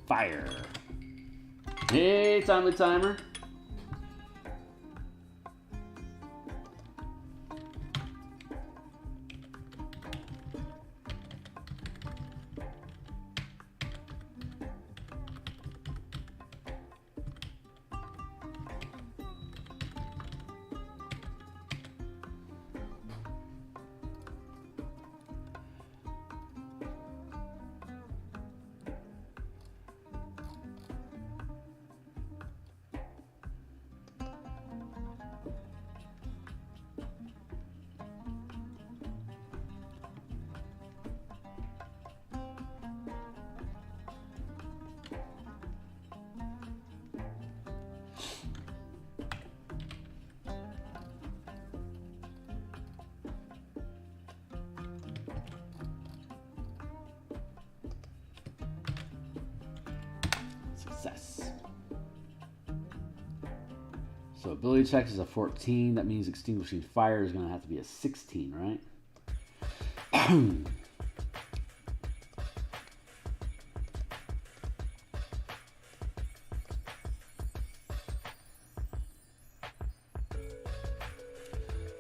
Speaker 1: Fire. Hey, timely timer. Success. So ability check is a 14. That means extinguishing fire is going to have to be a 16, right?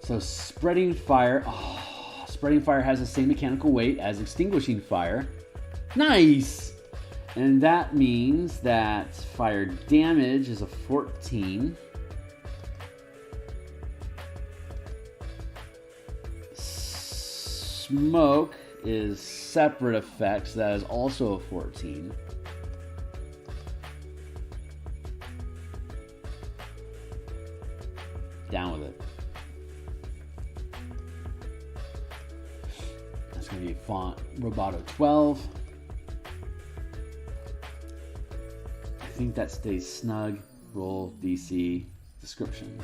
Speaker 1: So spreading fire. Oh, spreading fire has the same mechanical weight as extinguishing fire. Nice! And that means that fire damage is a 14. Smoke is separate effects. That is also a 14. Down with it. That's going to be font Roboto 12. I think that stays snug. Roll DC description.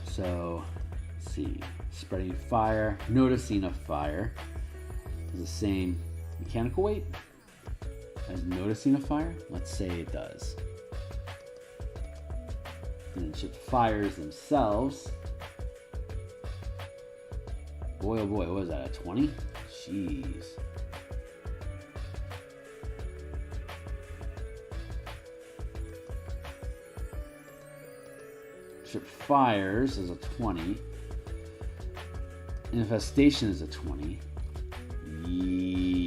Speaker 1: So let's see, spreading fire, noticing a fire is the same mechanical weight as noticing a fire. Let's say it does. And then fires themselves. Boy, oh boy, what was that? A 20? Jeez. Trip fires is a 20. Infestation is a 20. Yeesh.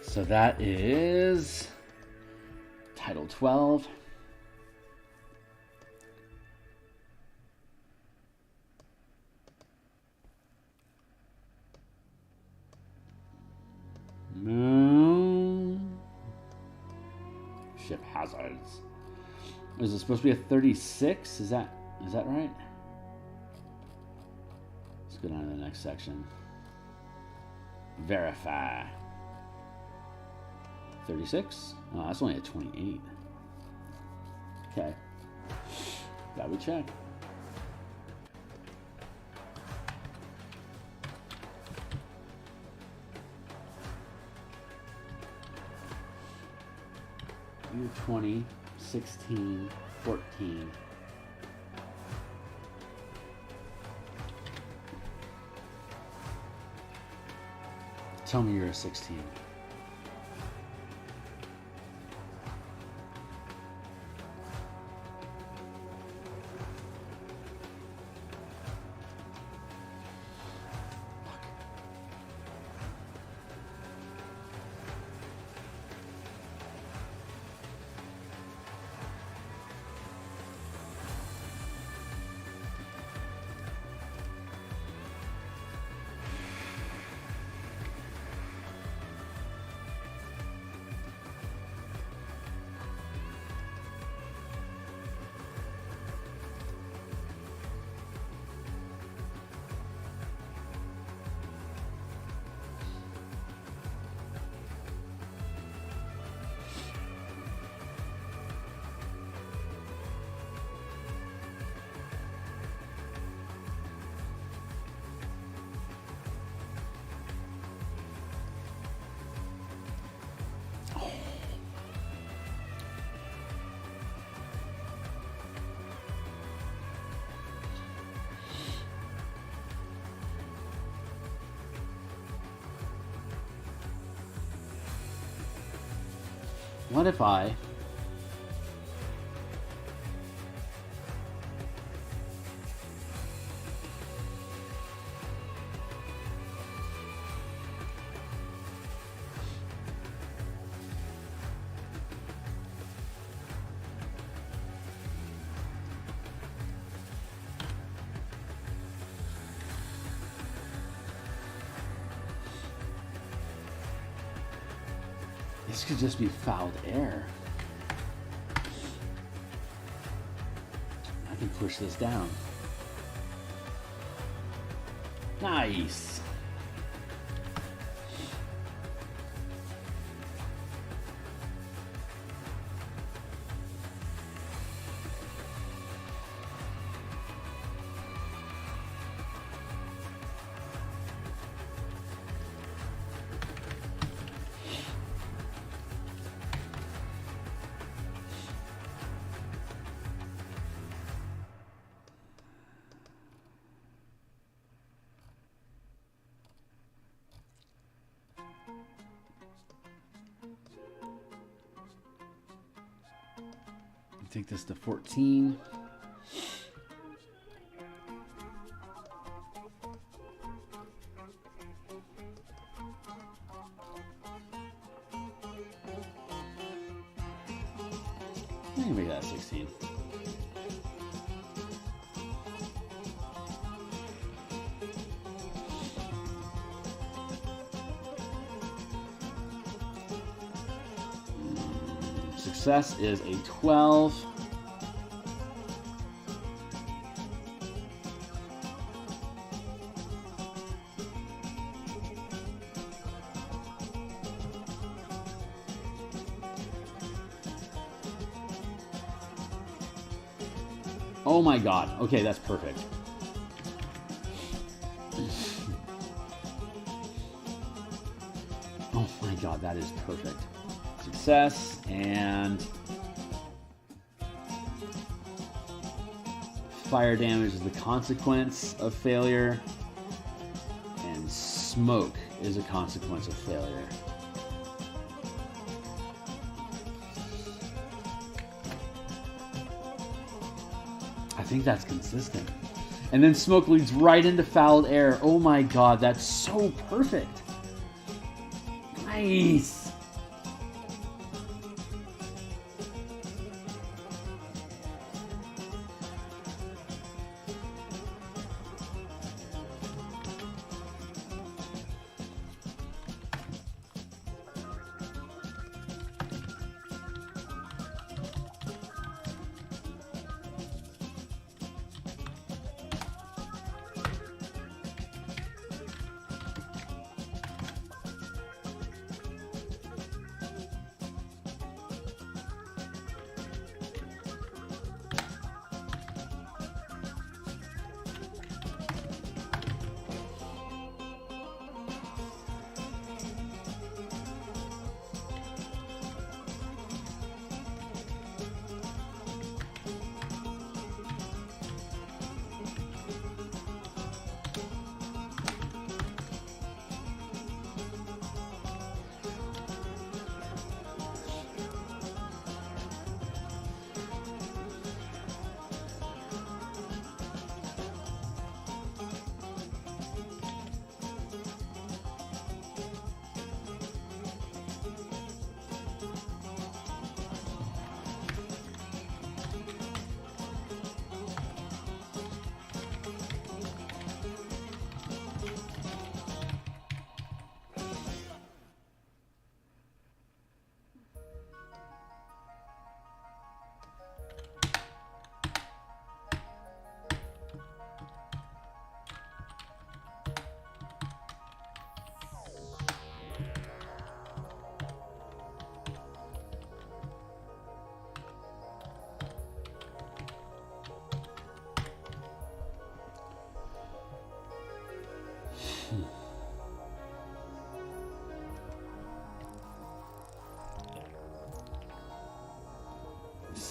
Speaker 1: So that is title 12. Moon. Ship hazards. Is it supposed to be a 36? Is that right? Let's go down to the next section. Verify. 36? Oh, that's only a 28. Okay. That we check. Year 20, 16, 14. Tell me you're a 16. What if I this could just be fouled air. I can push this down. Nice. Take this to 14. I can make that 16. Success is a 12. Oh my god. Okay, that's perfect. Oh my god, that is perfect. Success and fire damage is the consequence of failure, and smoke is a consequence of failure. I think that's consistent. And then smoke leads right into fouled air. Oh my god, that's so perfect. Nice.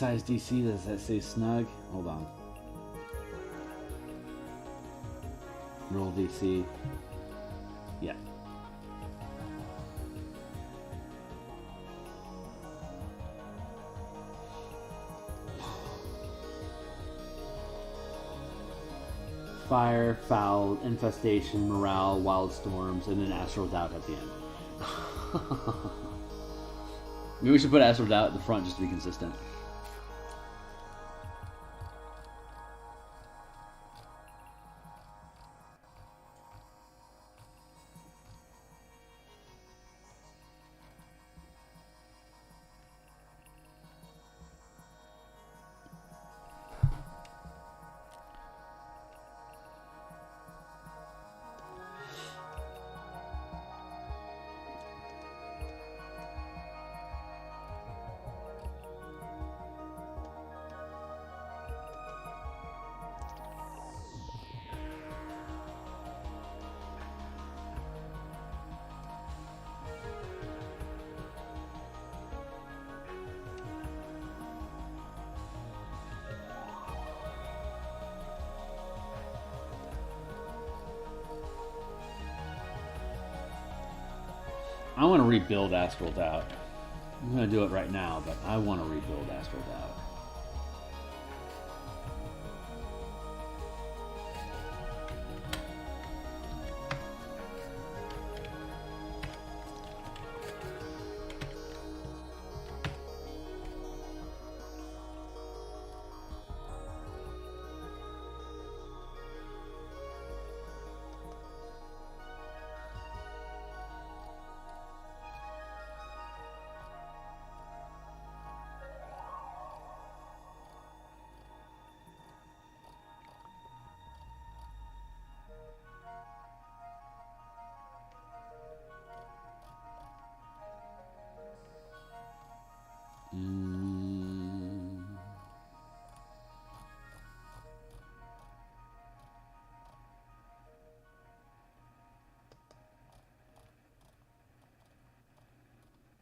Speaker 1: size DC? Does that say snug? Hold on. Roll DC. Yeah. Fire, foul, infestation, morale, wild storms, and then astral doubt at the end. Maybe we should put astral doubt at the front just to be consistent. I want to rebuild Astral Doubt. I'm going to do it right now, but I want to rebuild Astral Doubt.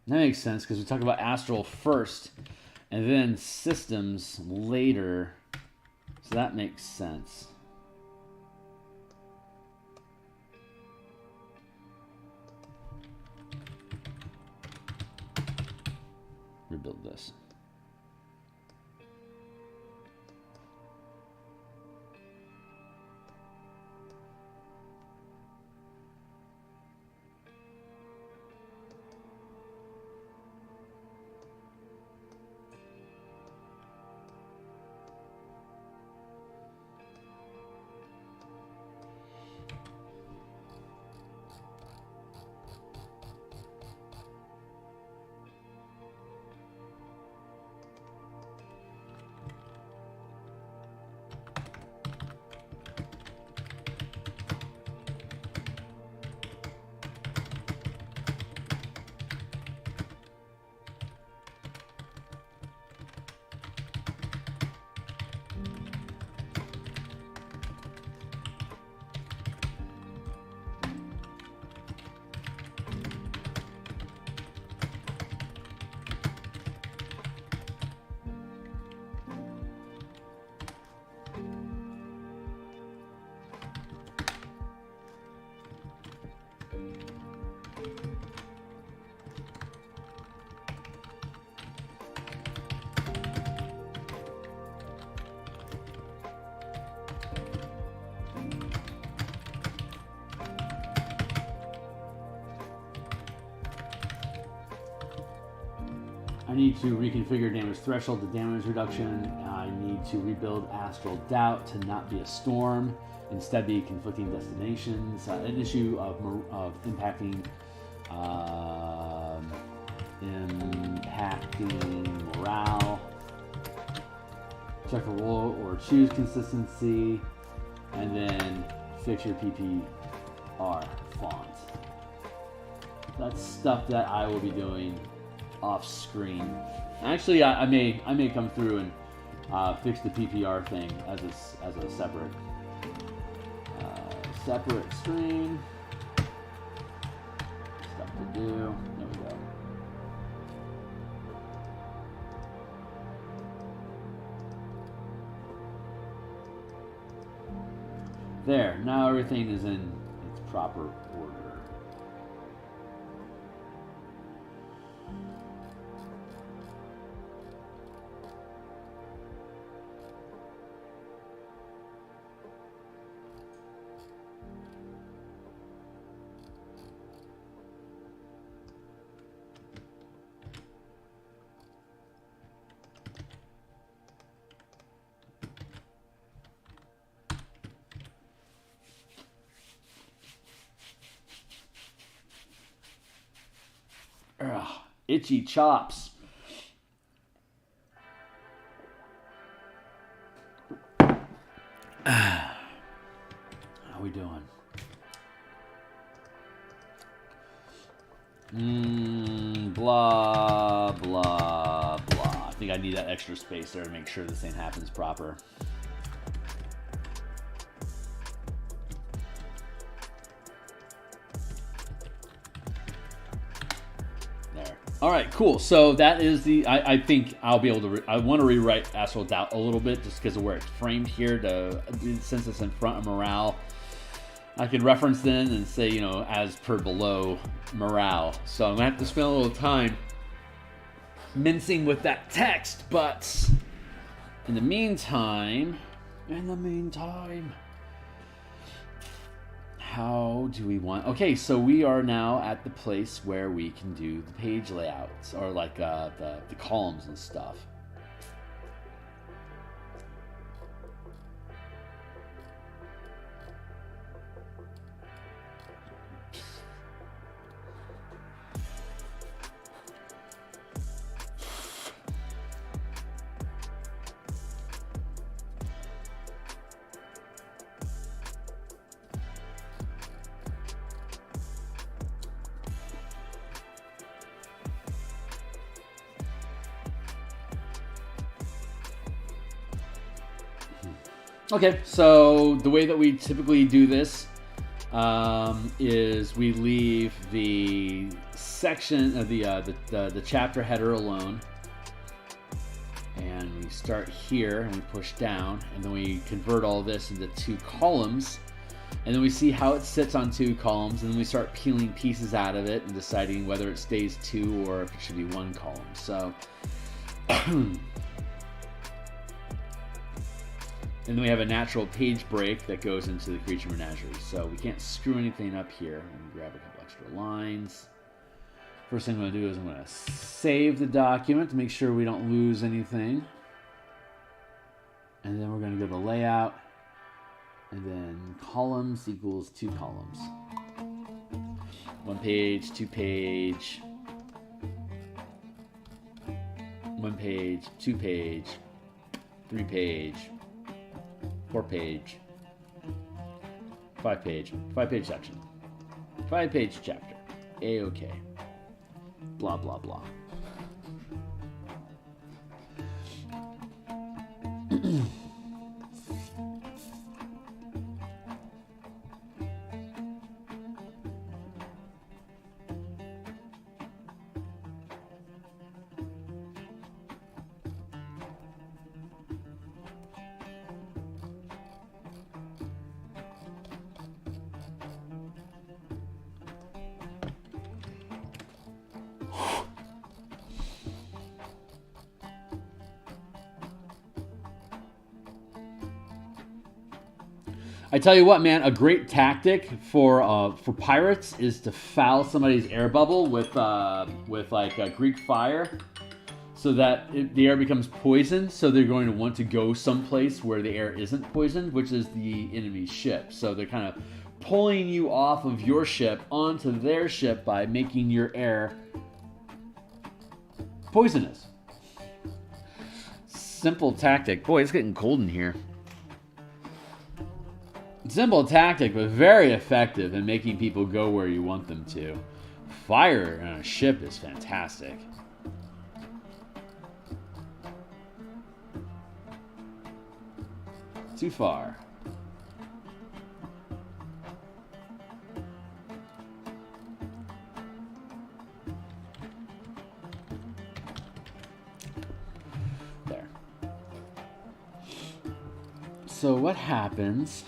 Speaker 1: That makes sense because we talk about Astral first and then systems later. So that makes sense. Rebuild this. I need to reconfigure damage threshold to damage reduction. I need to rebuild Astral Doubt to not be a storm, instead be conflicting destinations. An issue of impacting morale. Check a roll or choose consistency, and then fix your PPR font. That's stuff that I will be doing off screen. Actually, I may come through and fix the PPR thing as a separate screen. Stuff to do. There we go. There. Now everything is in its proper order. Ugh, itchy chops. How we doing? Blah, blah, blah. I think I need that extra space there to make sure this thing happens proper. All right, cool. So that is the. I think I'll be able to. I want to rewrite Astral Doubt a little bit just because of where it's framed here. Since it's in front of morale, I could reference then and say, you know, as per below morale. So I'm gonna have to spend a little time mincing with that text. But in the meantime, how do we want... Okay, so we are now at the place where we can do the page layouts, or like the columns and stuff. Okay, so the way that we typically do this is we leave the section of the chapter header alone, and we start here and we push down, and then we convert all this into 2 columns, and then we see how it sits on 2 columns, and then we start peeling pieces out of it and deciding whether it stays 2 or if it should be 1 column. So. And then we have a natural page break that goes into the creature menagerie. So we can't screw anything up here. I'm going to grab a couple extra lines. First thing I'm going to do is I'm going to save the document to make sure we don't lose anything. And then we're going to go to layout. And then columns equals 2 columns. 1 page, 2 page. 1 page, 2 page, 3 page. 4 page, 5 page, 5 page section, 5 page chapter, A-OK, blah, blah, blah. I tell you what, man, a great tactic for pirates is to foul somebody's air bubble with like a Greek fire, so that the air becomes poisoned. So they're going to want to go someplace where the air isn't poisoned, which is the enemy's ship. So they're kind of pulling you off of your ship onto their ship by making your air poisonous. Simple tactic. Boy, it's getting cold in here. Simple tactic, but very effective in making people go where you want them to. Fire on a ship is fantastic. Too far. There. So what happens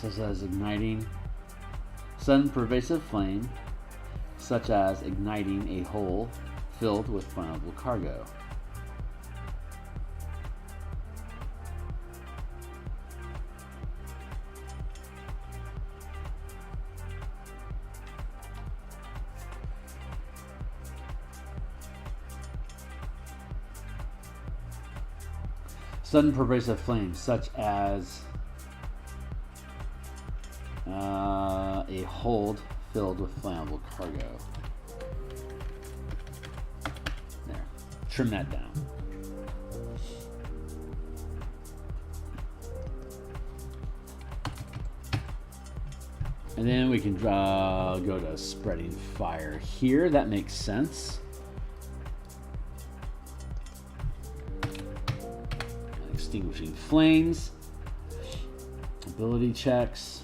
Speaker 1: such as igniting sudden pervasive flame, such as igniting a hole filled with flammable cargo. Sudden pervasive flame, such as a hold filled with flammable cargo. There. Trim that down. And then we can go to spreading fire here. That makes sense. Extinguishing flames. Ability checks.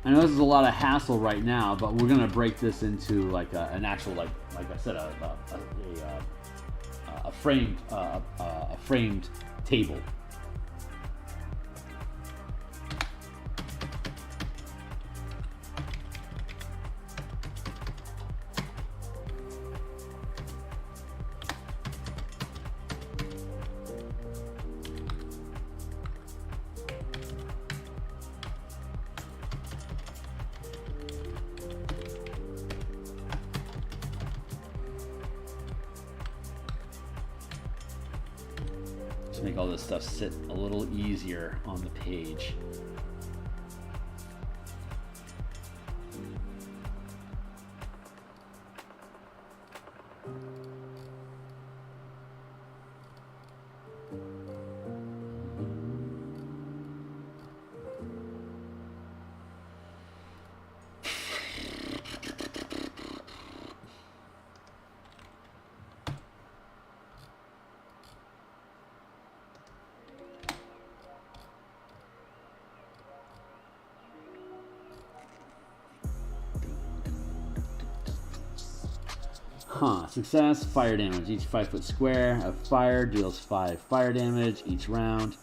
Speaker 1: I know this is a lot of hassle right now, but we're gonna break this into like an actual, like I said, a framed table. To make all this stuff sit a little easier on the page. Success, fire damage. Each 5-foot square of fire deals 5 fire damage each round.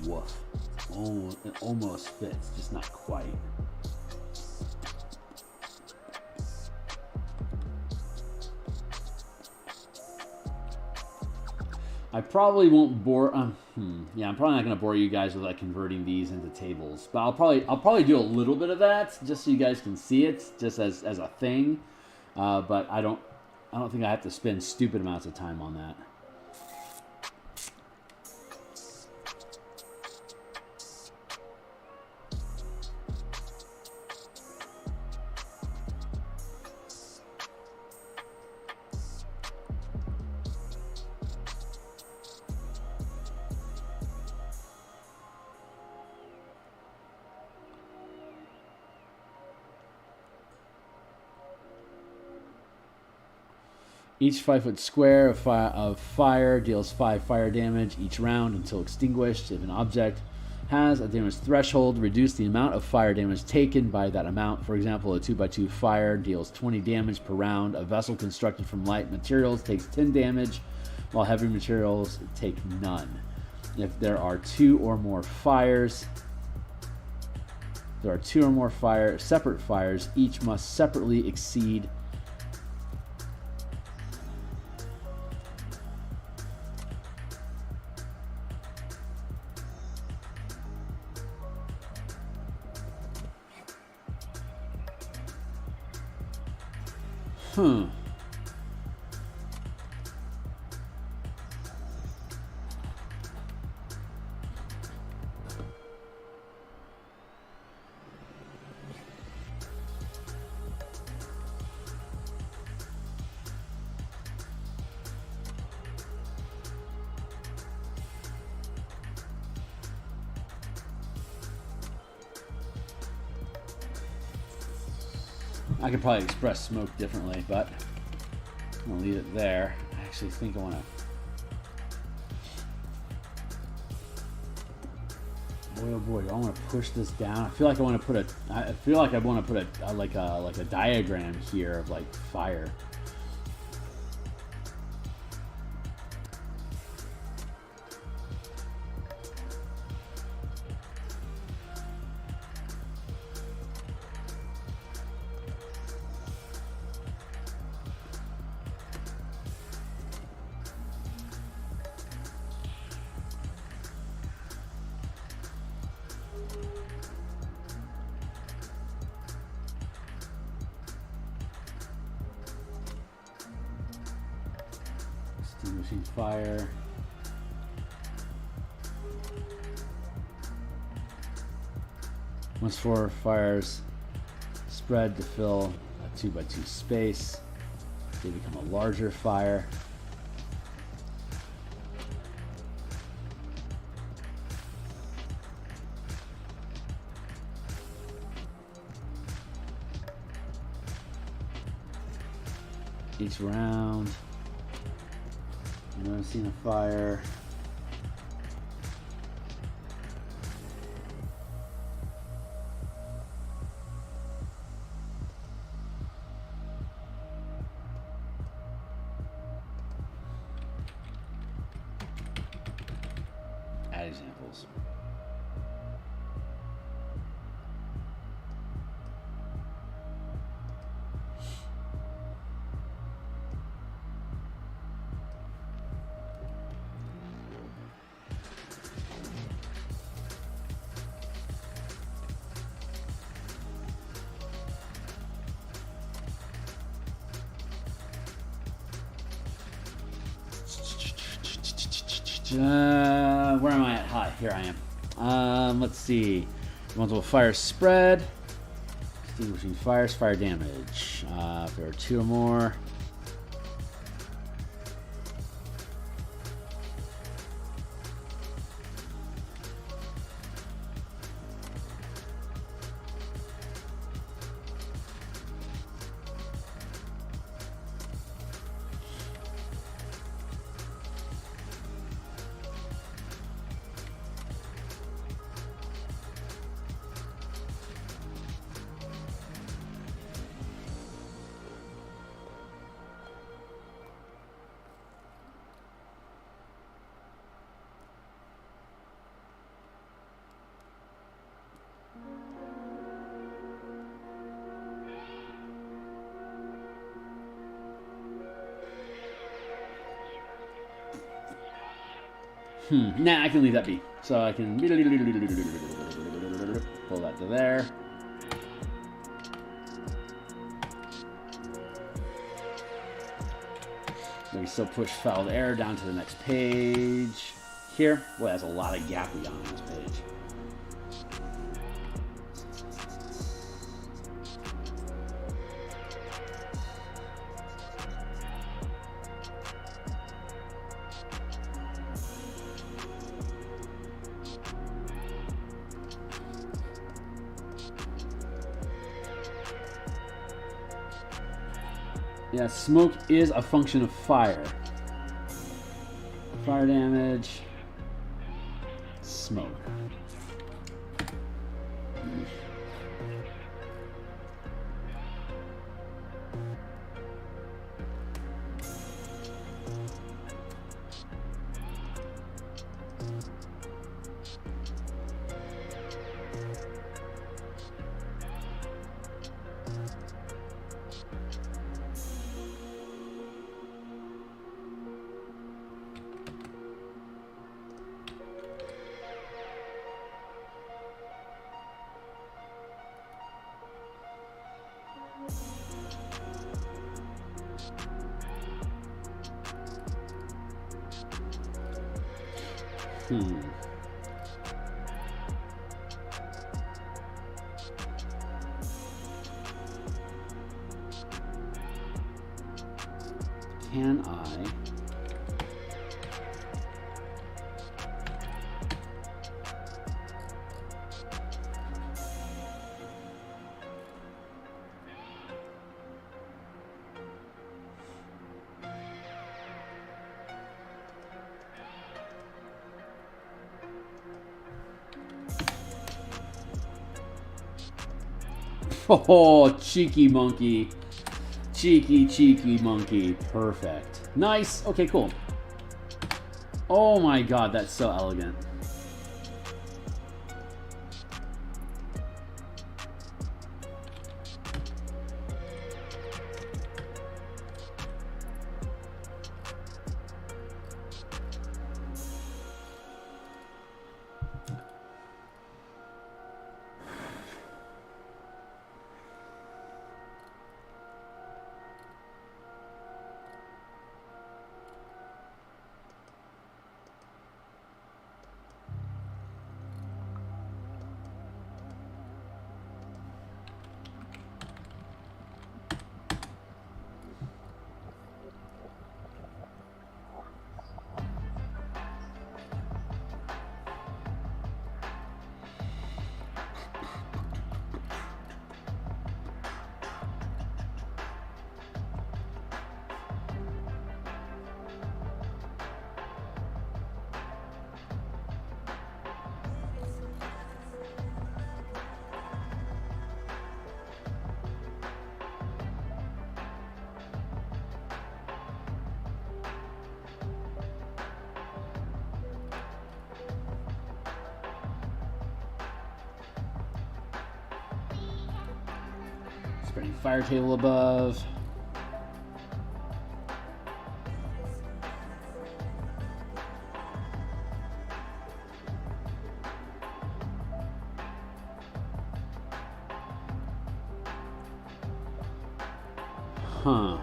Speaker 1: Woof. Oh, it almost fits, just not quite. I probably won't bore. Yeah, I'm probably not going to bore you guys with like converting these into tables, but I'll probably do a little bit of that just so you guys can see it, just as a thing. But I don't think I have to spend stupid amounts of time on that. Each 5-foot square of fire deals 5 fire damage each round until extinguished. If an object has a damage threshold, reduce the amount of fire damage taken by that amount. For example, a 2x2 fire deals 20 damage per round. A vessel constructed from light materials takes 10 damage, while heavy materials take none. If there are two or more separate fires, each must separately exceed I could probably express smoke differently, but I'm going to leave it there. I actually think I want to... Boy, oh boy, do I want to push this down? I feel like I want to put a diagram here of like fire. Extinguishing fire. Once 4 fires spread to fill a 2x2 space, they become a larger fire. Each round, noticing a fire. Add examples. Where am I at? Hi, here I am. Let's see. Multiple fires spread. Extinguishing fires, fire damage. If there are 2 or more. Nah, I can leave that be. So I can pull that to there. Maybe still push fouled air down to the next page. Here, boy, that's a lot of gap we got on this page. Yeah, smoke is a function of fire. Fire damage. Smoke. Can I? Oh, cheeky monkey. Cheeky monkey. Perfect. Nice. Okay, cool. Oh my god, that's so elegant. Spreading fire table above. Huh.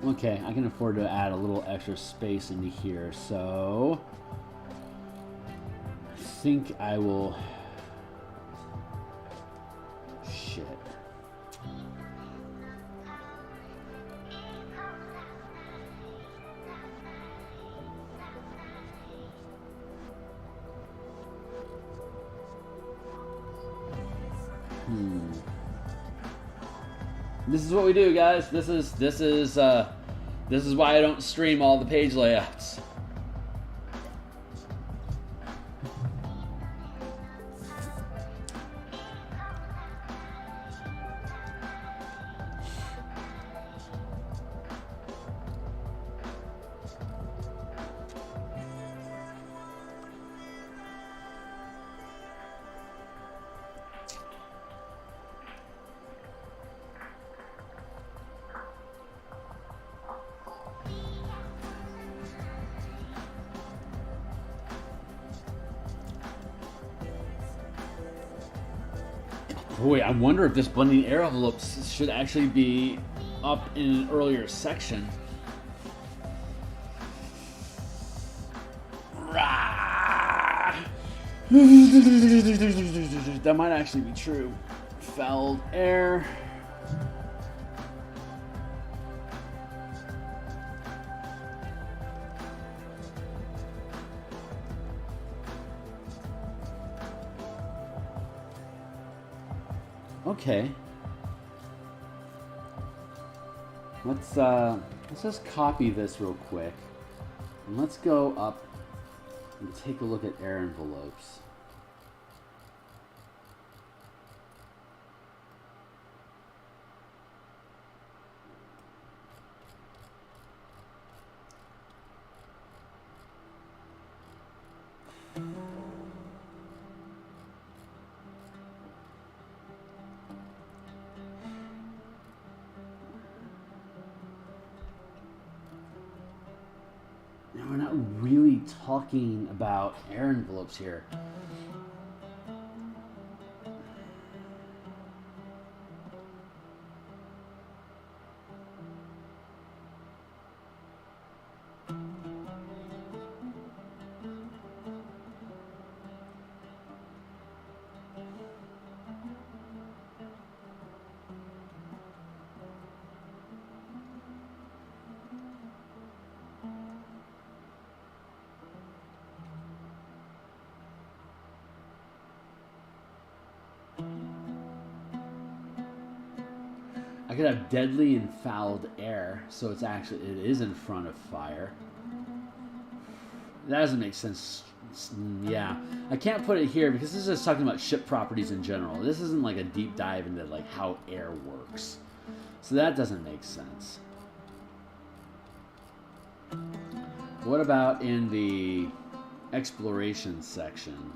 Speaker 1: Okay, I can afford to add a little extra space into here, so I think I will. Shit. This is what we do, guys. This is why I don't stream all the page layouts. Boy, I wonder if this blending air envelopes should actually be up in an earlier section. That might actually be true. Fouled air. Okay. Let's just copy this real quick. And let's go up and take a look at air envelopes. Now, we're not really talking about air envelopes here. I could have deadly and fouled air, so it is in front of fire. That doesn't make sense. Yeah, I can't put it here because this is just talking about ship properties in general. This isn't like a deep dive into like how air works, so that doesn't make sense. What about in the exploration section?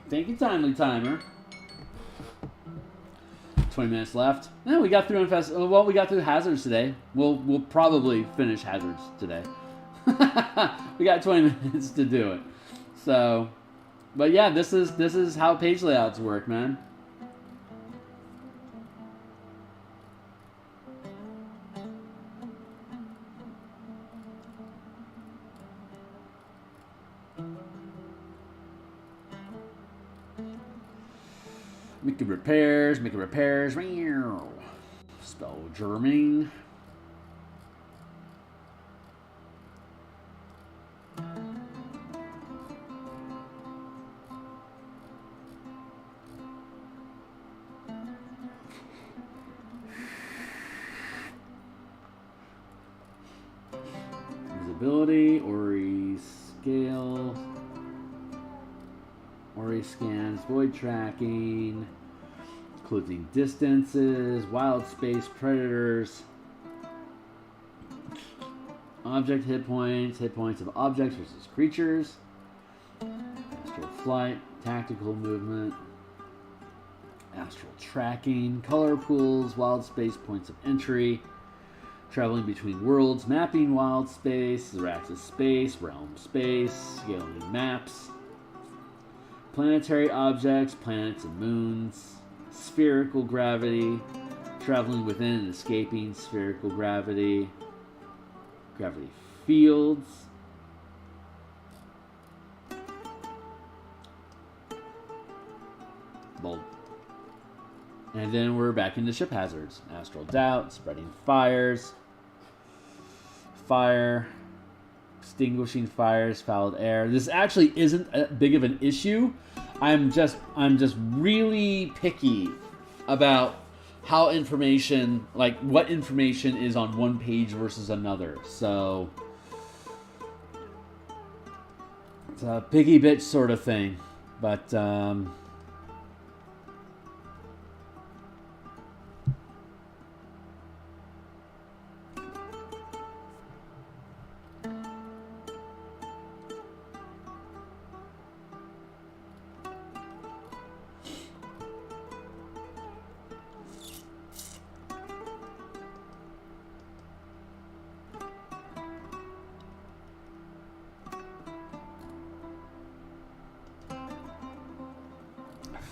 Speaker 1: Thank you, Timely Timer. 20 minutes left. No, we got through well, we got through hazards today. We'll probably finish hazards today. We got 20 minutes to do it. So, but yeah, this is how page layouts work, man. Making repairs. Spelljammer. Visibility, Ori scale, Ori scans, void tracking, closing distances, wild space predators, object hit points of objects versus creatures, astral flight, tactical movement, astral tracking, color pools, wild space points of entry, traveling between worlds, mapping wild space, Zeraxis space, realm space, scaling maps, planetary objects, planets and moons, spherical gravity, traveling within and escaping spherical gravity, gravity fields, bold. And then we're back into ship hazards. Astral doubt, spreading fires, fire, extinguishing fires, fouled air. This actually isn't a big of an issue. I'm just really picky about how information, like what information is on one page versus another. So it's a picky bitch sort of thing. But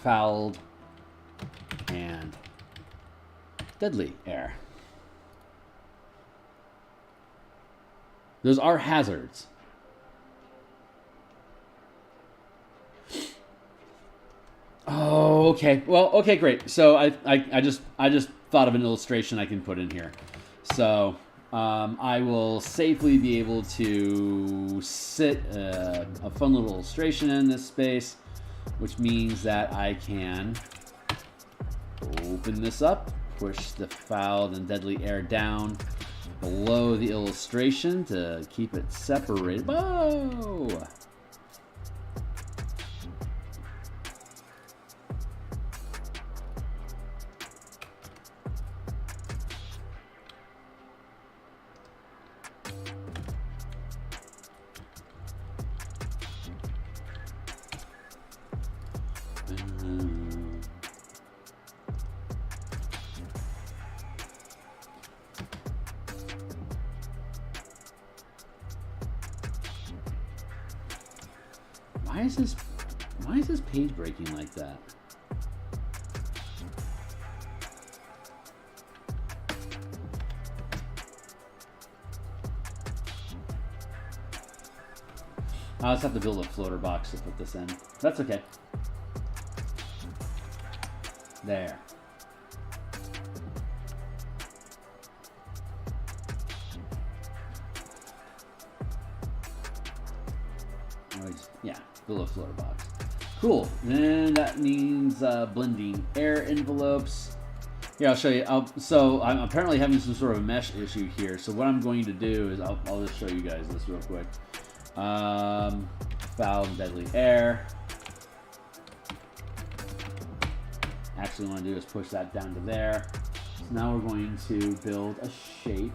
Speaker 1: fouled and deadly air. Those are hazards. Oh, okay. Well, okay, great. So I just thought of an illustration I can put in here. So I will safely be able to sit a fun little illustration in this space, which means that I can open this up, push the fouled and deadly air down below the illustration to keep it separated. Whoa! Why is this page breaking like that? I'll just have to build a floater box to put this in. That's okay. There. Yeah, build a floater box. Cool. Then that means blending air envelopes. Yeah, I'll show you. So I'm apparently having some sort of a mesh issue here. So what I'm going to do is I'll just show you guys this real quick. Foul and deadly air. Actually, what I want to do is push that down to there. So now we're going to build a shape.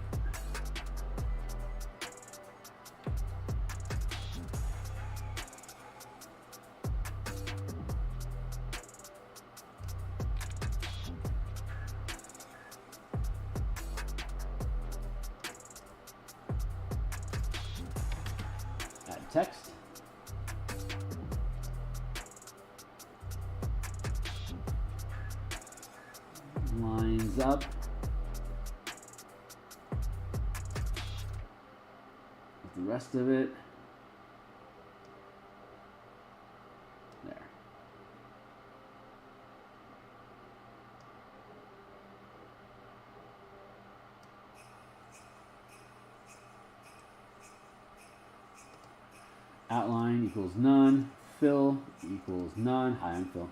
Speaker 1: Text. Lines up. With the rest of it. There. Outline equals none. Fill equals none. Hi, I'm Phil.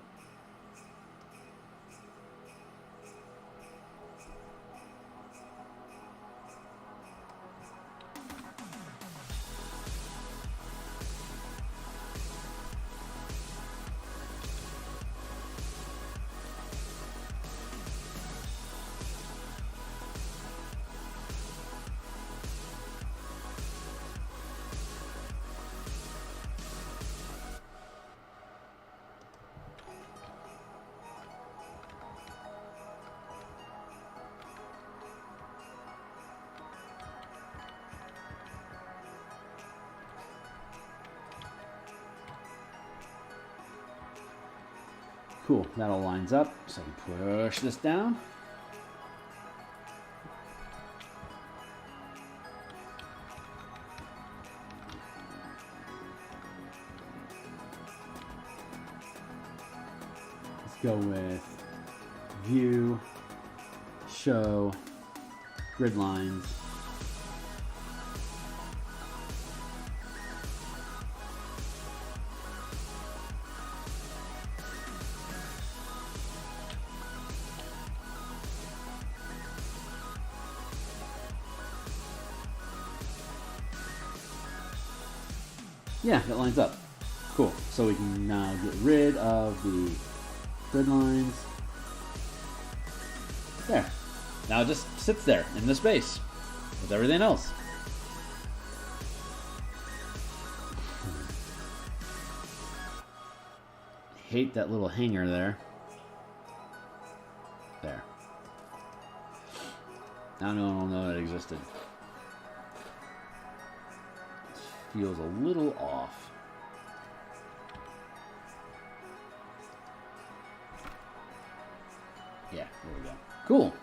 Speaker 1: Cool, that all lines up, so I can push this down. Let's go with view, show, grid lines. Yeah, that lines up. Cool. So we can now get rid of the grid lines. There. Now it just sits there in the space with everything else. Hate that little hanger there. There. Now no one will know that existed. Feels a little off. Yeah, there we go. Cool.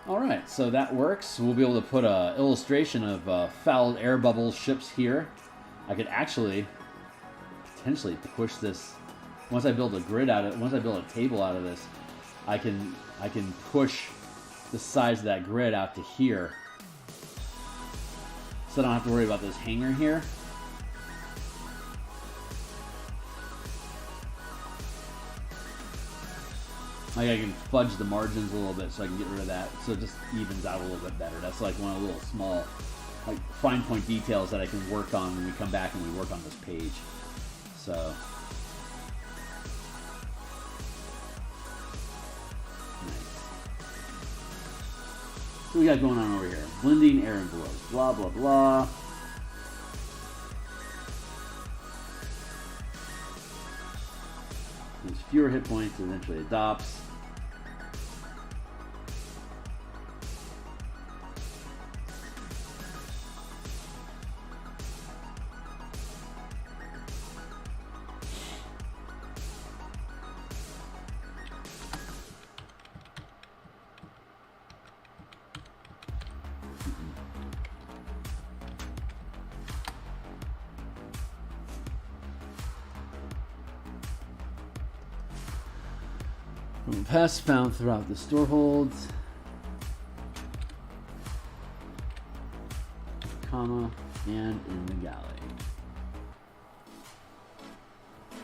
Speaker 1: All right, so that works. We'll be able to put an illustration of fouled air bubble ships here. I could actually potentially push this once I build a grid out of it, once I build a table out of this, I can push the size of that grid out to here. So I don't have to worry about this hanger here. Like I can fudge the margins a little bit so I can get rid of that, so it just evens out a little bit better. That's like one of the little small, like fine point details that I can work on when we come back and we work on this page. So nice. What we got going on over here? Blending air envelopes, blah blah blah. There's fewer hit points, eventually adopts. Pests found throughout the storeholds, comma, and in the galley.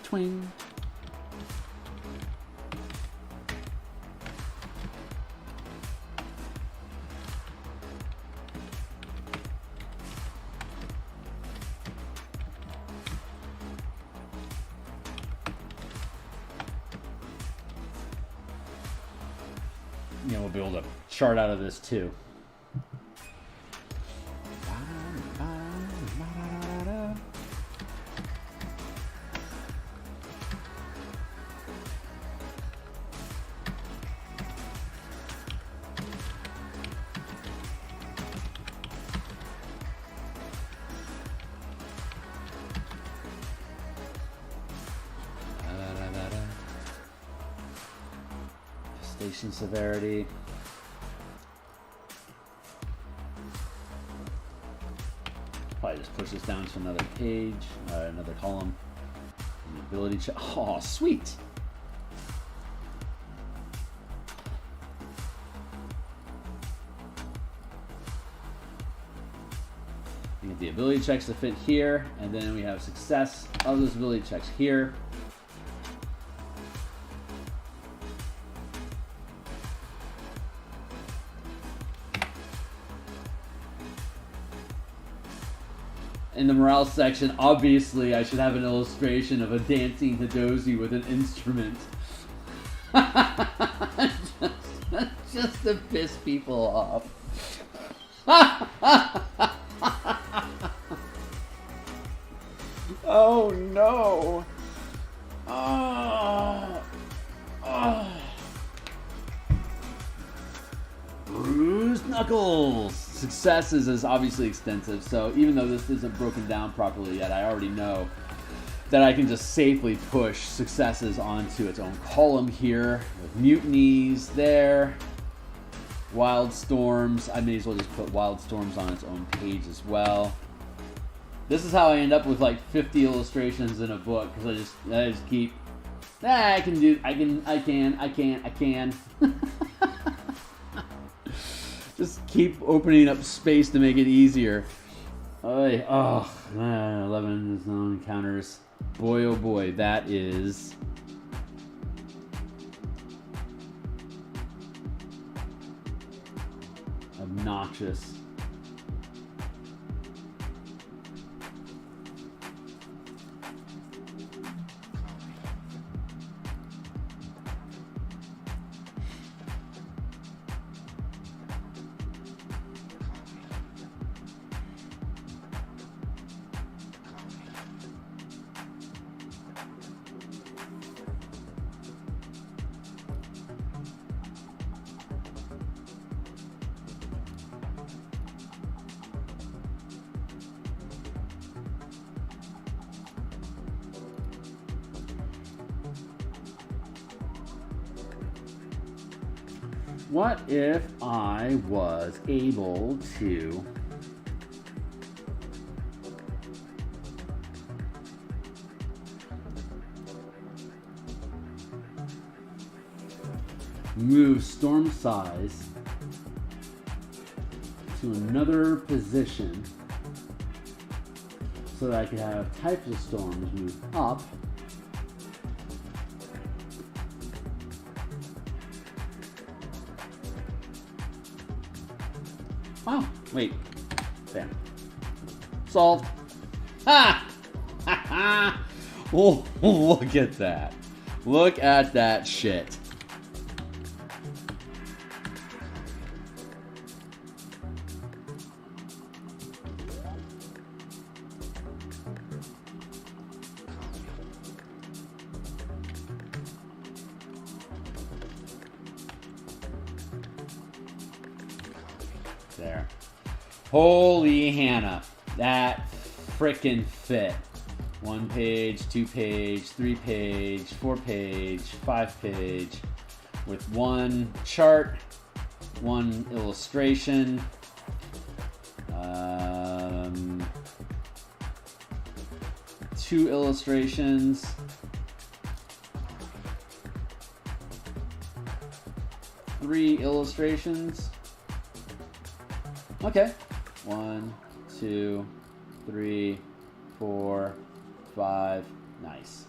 Speaker 1: Twing. You know, we'll be able to chart out of this too. Station severity. Probably just push this down to another page, another column. And ability check. Oh, sweet. We get the ability checks to fit here, and then we have success of those ability checks here. In the morale section, obviously, I should have an illustration of a dancing Theurgy with an instrument. just to piss people off. Oh no. Bruised knuckles. Successes is obviously extensive, so even though this isn't broken down properly yet, I already know that I can just safely push successes onto its own column here with mutinies there, wild storms. I may as well just put wild storms on its own page as well. This is how I end up with like 50 illustrations in a book, because I just keep I can just keep opening up space to make it easier. 11 zone encounters. Boy, oh boy, that is obnoxious. What if I was able to move storm size to another position so that I could have types of storms move up. Wow, wait. Bam. Solved. Ha! Ha ha! Oh, look at that. Look at that shit. There. Holy Hannah. That frickin' fit. 1 page, 2 page, 3 page, 4 page, 5 page, with 1 chart, 1 illustration, 2 illustrations, 3 illustrations. Okay. 1, 2, 3, 4, 5. Nice.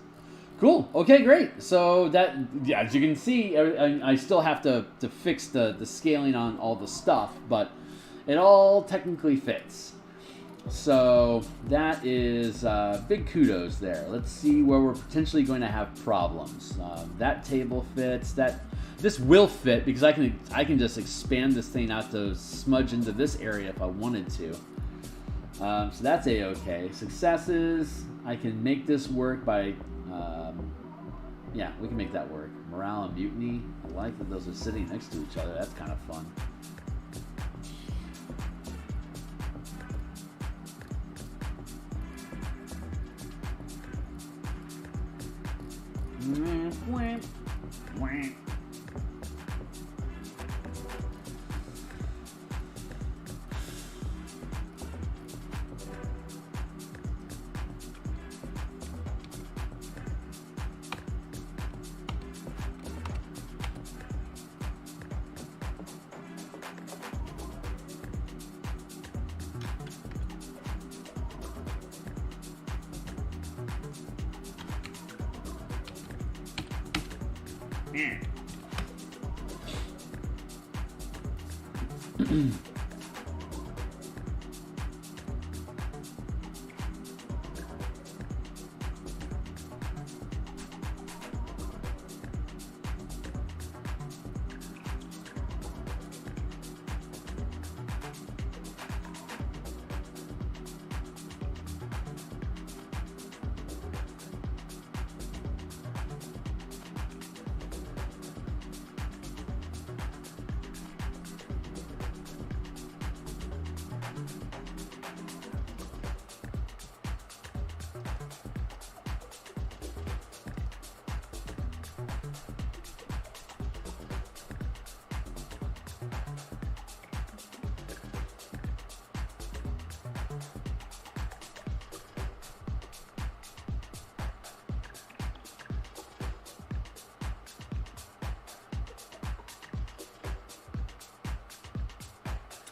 Speaker 1: Cool. Okay, great. So that, yeah, as you can see, I still have to fix the scaling on all the stuff, but it all technically fits. So that is big kudos there. Let's see where we're potentially going to have problems. That table fits. This will fit because I can just expand this thing out to smudge into this area if I wanted to. So that's a-okay. Successes, I can make this work by, yeah, we can make that work. Morale and mutiny, I like that those are sitting next to each other. That's kind of fun.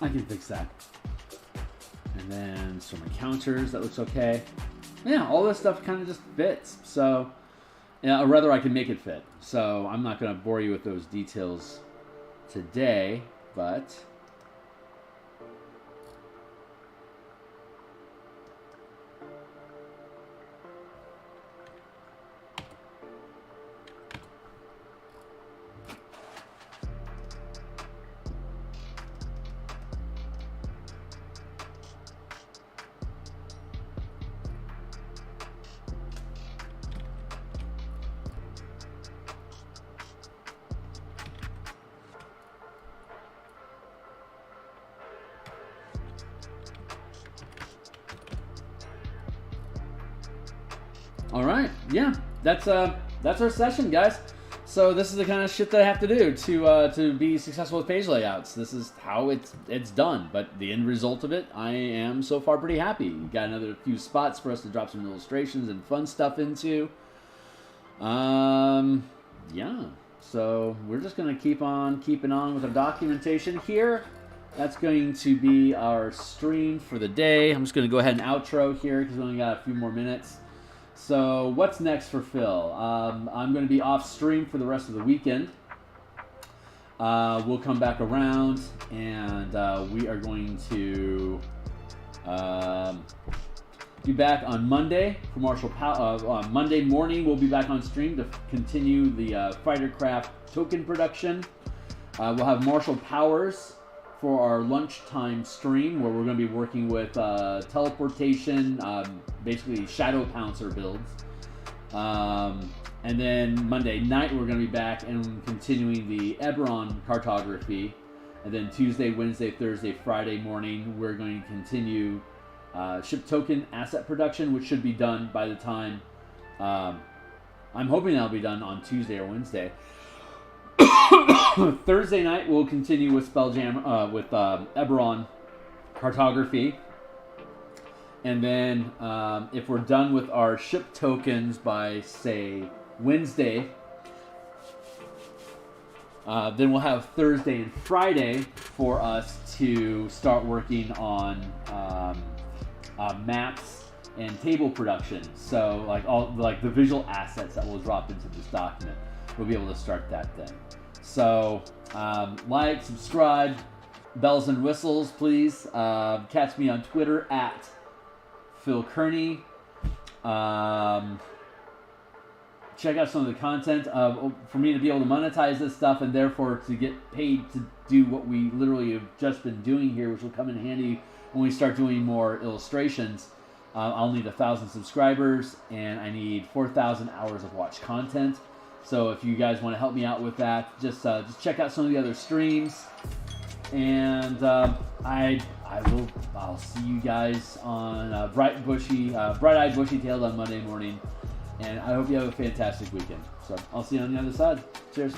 Speaker 1: I can fix that. And then some encounters, that looks okay. Yeah, all this stuff kind of just fits. So, yeah, or rather I can make it fit. So I'm not going to bore you with those details today, but... All right, yeah, that's our session, guys. So this is the kind of shit that I have to do to be successful with page layouts. This is how it's done, but the end result of it, I am so far pretty happy. Got another few spots for us to drop some illustrations and fun stuff into. Yeah. So we're just going to keep on keeping on with our documentation here. That's going to be our stream for the day. I'm just going to go ahead and outro here because we only got a few more minutes. So what's next for Phil? I'm going to be off stream for the rest of the weekend. We'll come back around and we are going to be back on Monday for Martial Power. Monday morning, we'll be back on stream to continue the Fightercraft token production. We'll have Martial Powers for our lunchtime stream, where we're going to be working with teleportation, basically Shadow Pouncer builds. And then Monday night, we're going to be back and continuing the Eberron cartography. And then Tuesday, Wednesday, Thursday, Friday morning, we're going to continue ship token asset production, which should be done by the time, I'm hoping that'll be done on Tuesday or Wednesday. Thursday night, we'll continue with Spelljammer, with Eberron cartography. And then if we're done with our ship tokens by, say, Wednesday, then we'll have Thursday and Friday for us to start working on maps and table production. So like the visual assets that will drop into this document, we'll be able to start that then. So like, subscribe, bells and whistles, please. Catch me on Twitter at Phil Kearney. Check out some of the content for me to be able to monetize this stuff and therefore to get paid to do what we literally have just been doing here, which will come in handy when we start doing more illustrations. I'll need 1,000 subscribers and I need 4,000 hours of watch content. So if you guys want to help me out with that, just check out some of the other streams, and I'll see you guys on bright-eyed, bushy-tailed on Monday morning, and I hope you have a fantastic weekend. So I'll see you on the other side. Cheers.